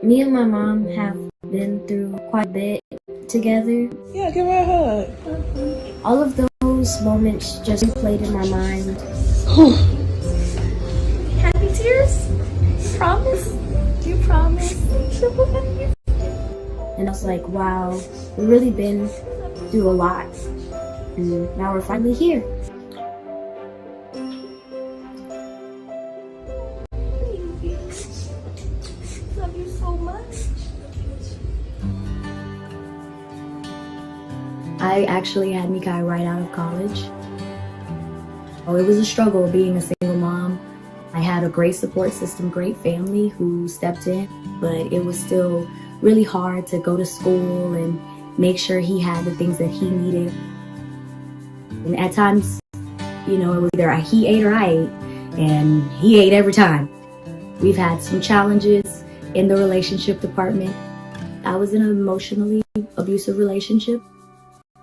Me and my mom have been through quite a bit together.
Yeah, give her a hug.
All of those moments just played in my mind.
Happy tears? Promise? You promise?
And I was like, wow, we've really been through a lot. And now we're finally here.
Love you so much.
I actually had Mikai right out of college. Oh, it was a struggle being a single mom. I had a great support system, great family who stepped in, but it was still really hard to go to school and make sure he had the things that he needed. And at times, you know, it was either he ate or I ate, and he ate every time. We've had some challenges in the relationship department. I was in an emotionally abusive relationship.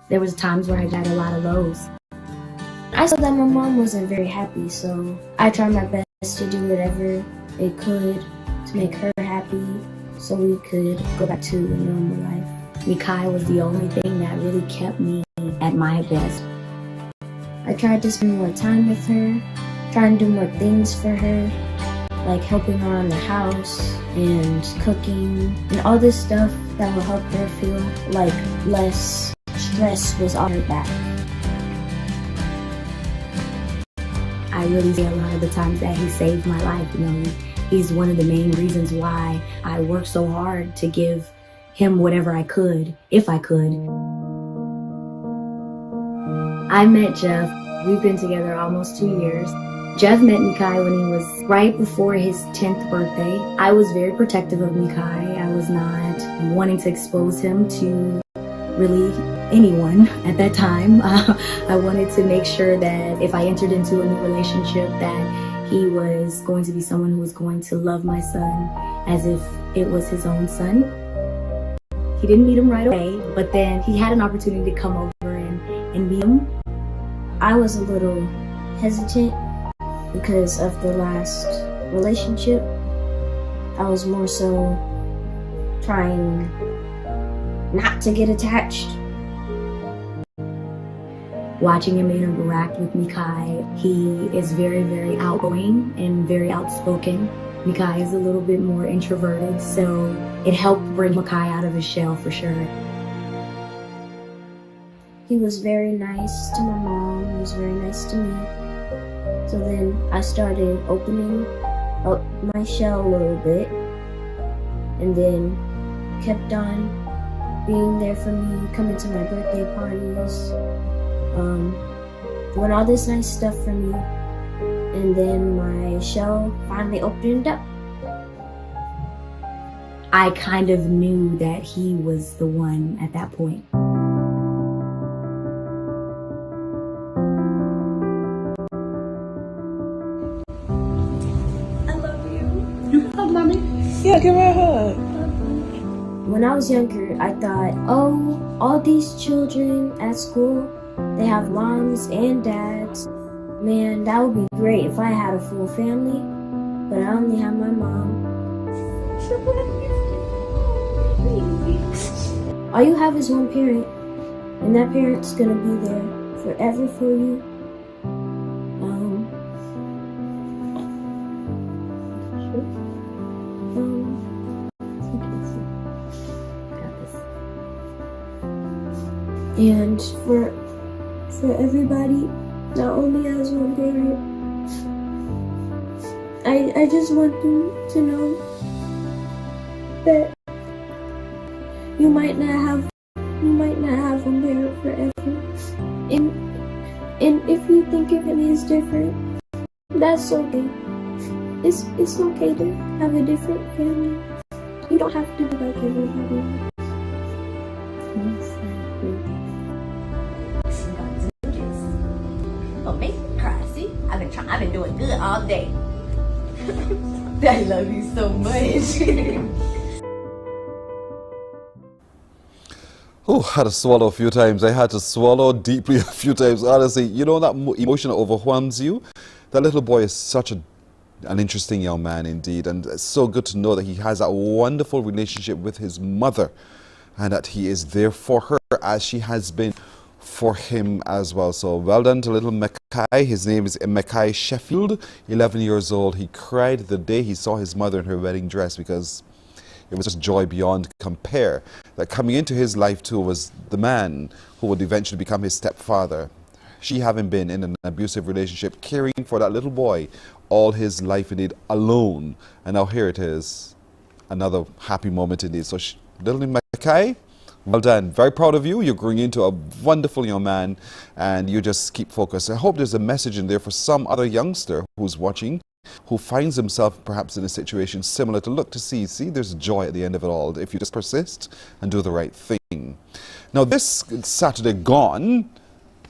There was times where I got a lot of lows. I saw that my mom wasn't very happy, so I tried my best to do whatever it could to make her happy so we could go back to a normal life. Mikai was the only thing that really kept me at my best. I tried to spend more time with her, trying to do more things for her, like helping her around the house and cooking and all this stuff that will help her feel like less stress was on her back. I really say a lot of the times that he saved my life. You know, he's one of the main reasons why I worked so hard to give him whatever I could, if I could. I met Jeff. We've been together almost 2 years. Jeff met Mikai when he was right before his 10th birthday. I was very protective of Mikai. I was not wanting to expose him to really anyone at that time. I wanted to make sure that if I entered into a new relationship that he was going to be someone who was going to love my son as if it was his own son. He didn't meet him right away, but then he had an opportunity to come over and meet him. I was a little hesitant because of the last relationship. I was more so trying not to get attached. Watching him interact with Mikai, he is very, very outgoing and very outspoken. Mikai is a little bit more introverted, so it helped bring Mikai out of his shell for sure. He was very nice to my mom, he was very nice to me. So then I started opening up my shell a little bit and then kept on being there for me, coming to my birthday parties, doing all this nice stuff for me. And then my shell finally opened up. I kind of knew that he was the one at that point.
Yeah, give her a hug.
When I was younger, I thought, oh, all these children at school, they have moms and dads. Man, that would be great if I had a full family, but I only have my mom. All you have is one parent, and that parent's gonna be there forever for you. And for everybody that only has one parent, I just want them to know that you might not have one parent forever. And if you think of it as different, that's okay. It's okay to have a different family. You don't have to be like everybody else.
Don't make me cry, see? I've been doing good all day. I love you so much.
Oh, I had to swallow a few times. I had to swallow deeply a few times. Honestly, you know that emotion that overwhelms you? That little boy is such an interesting young man indeed. And it's so good to know that he has that wonderful relationship with his mother and that he is there for her as she has been for him as well. So well done to little Mackay. His name is Mackay Sheffield, 11 years old. He cried the day he saw his mother in her wedding dress because it was just joy beyond compare. That coming into his life too was the man who would eventually become his stepfather. She having been in an abusive relationship, caring for that little boy all his life indeed alone. And now here it is, another happy moment indeed. So little Mackay, well done. Very proud of you. You're growing into a wonderful young man and you just keep focused. I hope there's a message in there for some other youngster who's watching, who finds himself perhaps in a situation similar to look to see there's joy at the end of it all if you just persist and do the right thing. Now this Saturday gone,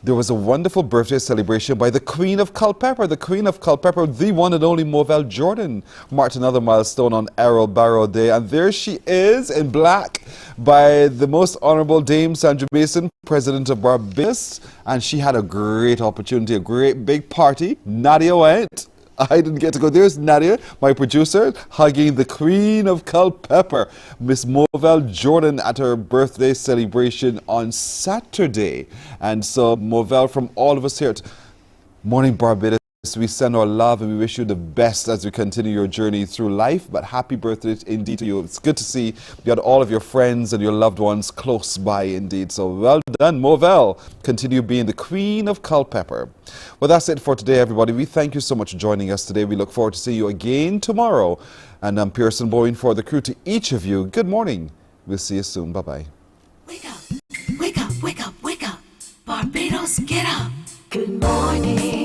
there was a wonderful birthday celebration by the Queen of Culpeper. The Queen of Culpeper, the one and only Movell Jordan, marked another milestone on Errol Barrow Day. And there she is in black by the Most Honorable Dame Sandra Mason, President of Barbados. And she had a great opportunity, a great big party. Nadia went. I didn't get to go. There's Nadia, my producer, hugging the Queen of Culpeper, Miss Movell Jordan, at her birthday celebration on Saturday. And so, Movell, from all of us here at Morning Barbados, we send our love and we wish you the best as you continue your journey through life. But happy birthday indeed to you. It's good to see you had all of your friends and your loved ones close by indeed. So well done, Movell. Continue being the Queen of Culpeper. Well, that's it for today, everybody. We thank you so much for joining us today. We look forward to seeing you again tomorrow. And I'm Pearson Bowen for the crew. To each of you, good morning. We'll see you soon. Bye-bye.
Wake up, wake up, wake up, wake up. Barbados, get up. Good morning.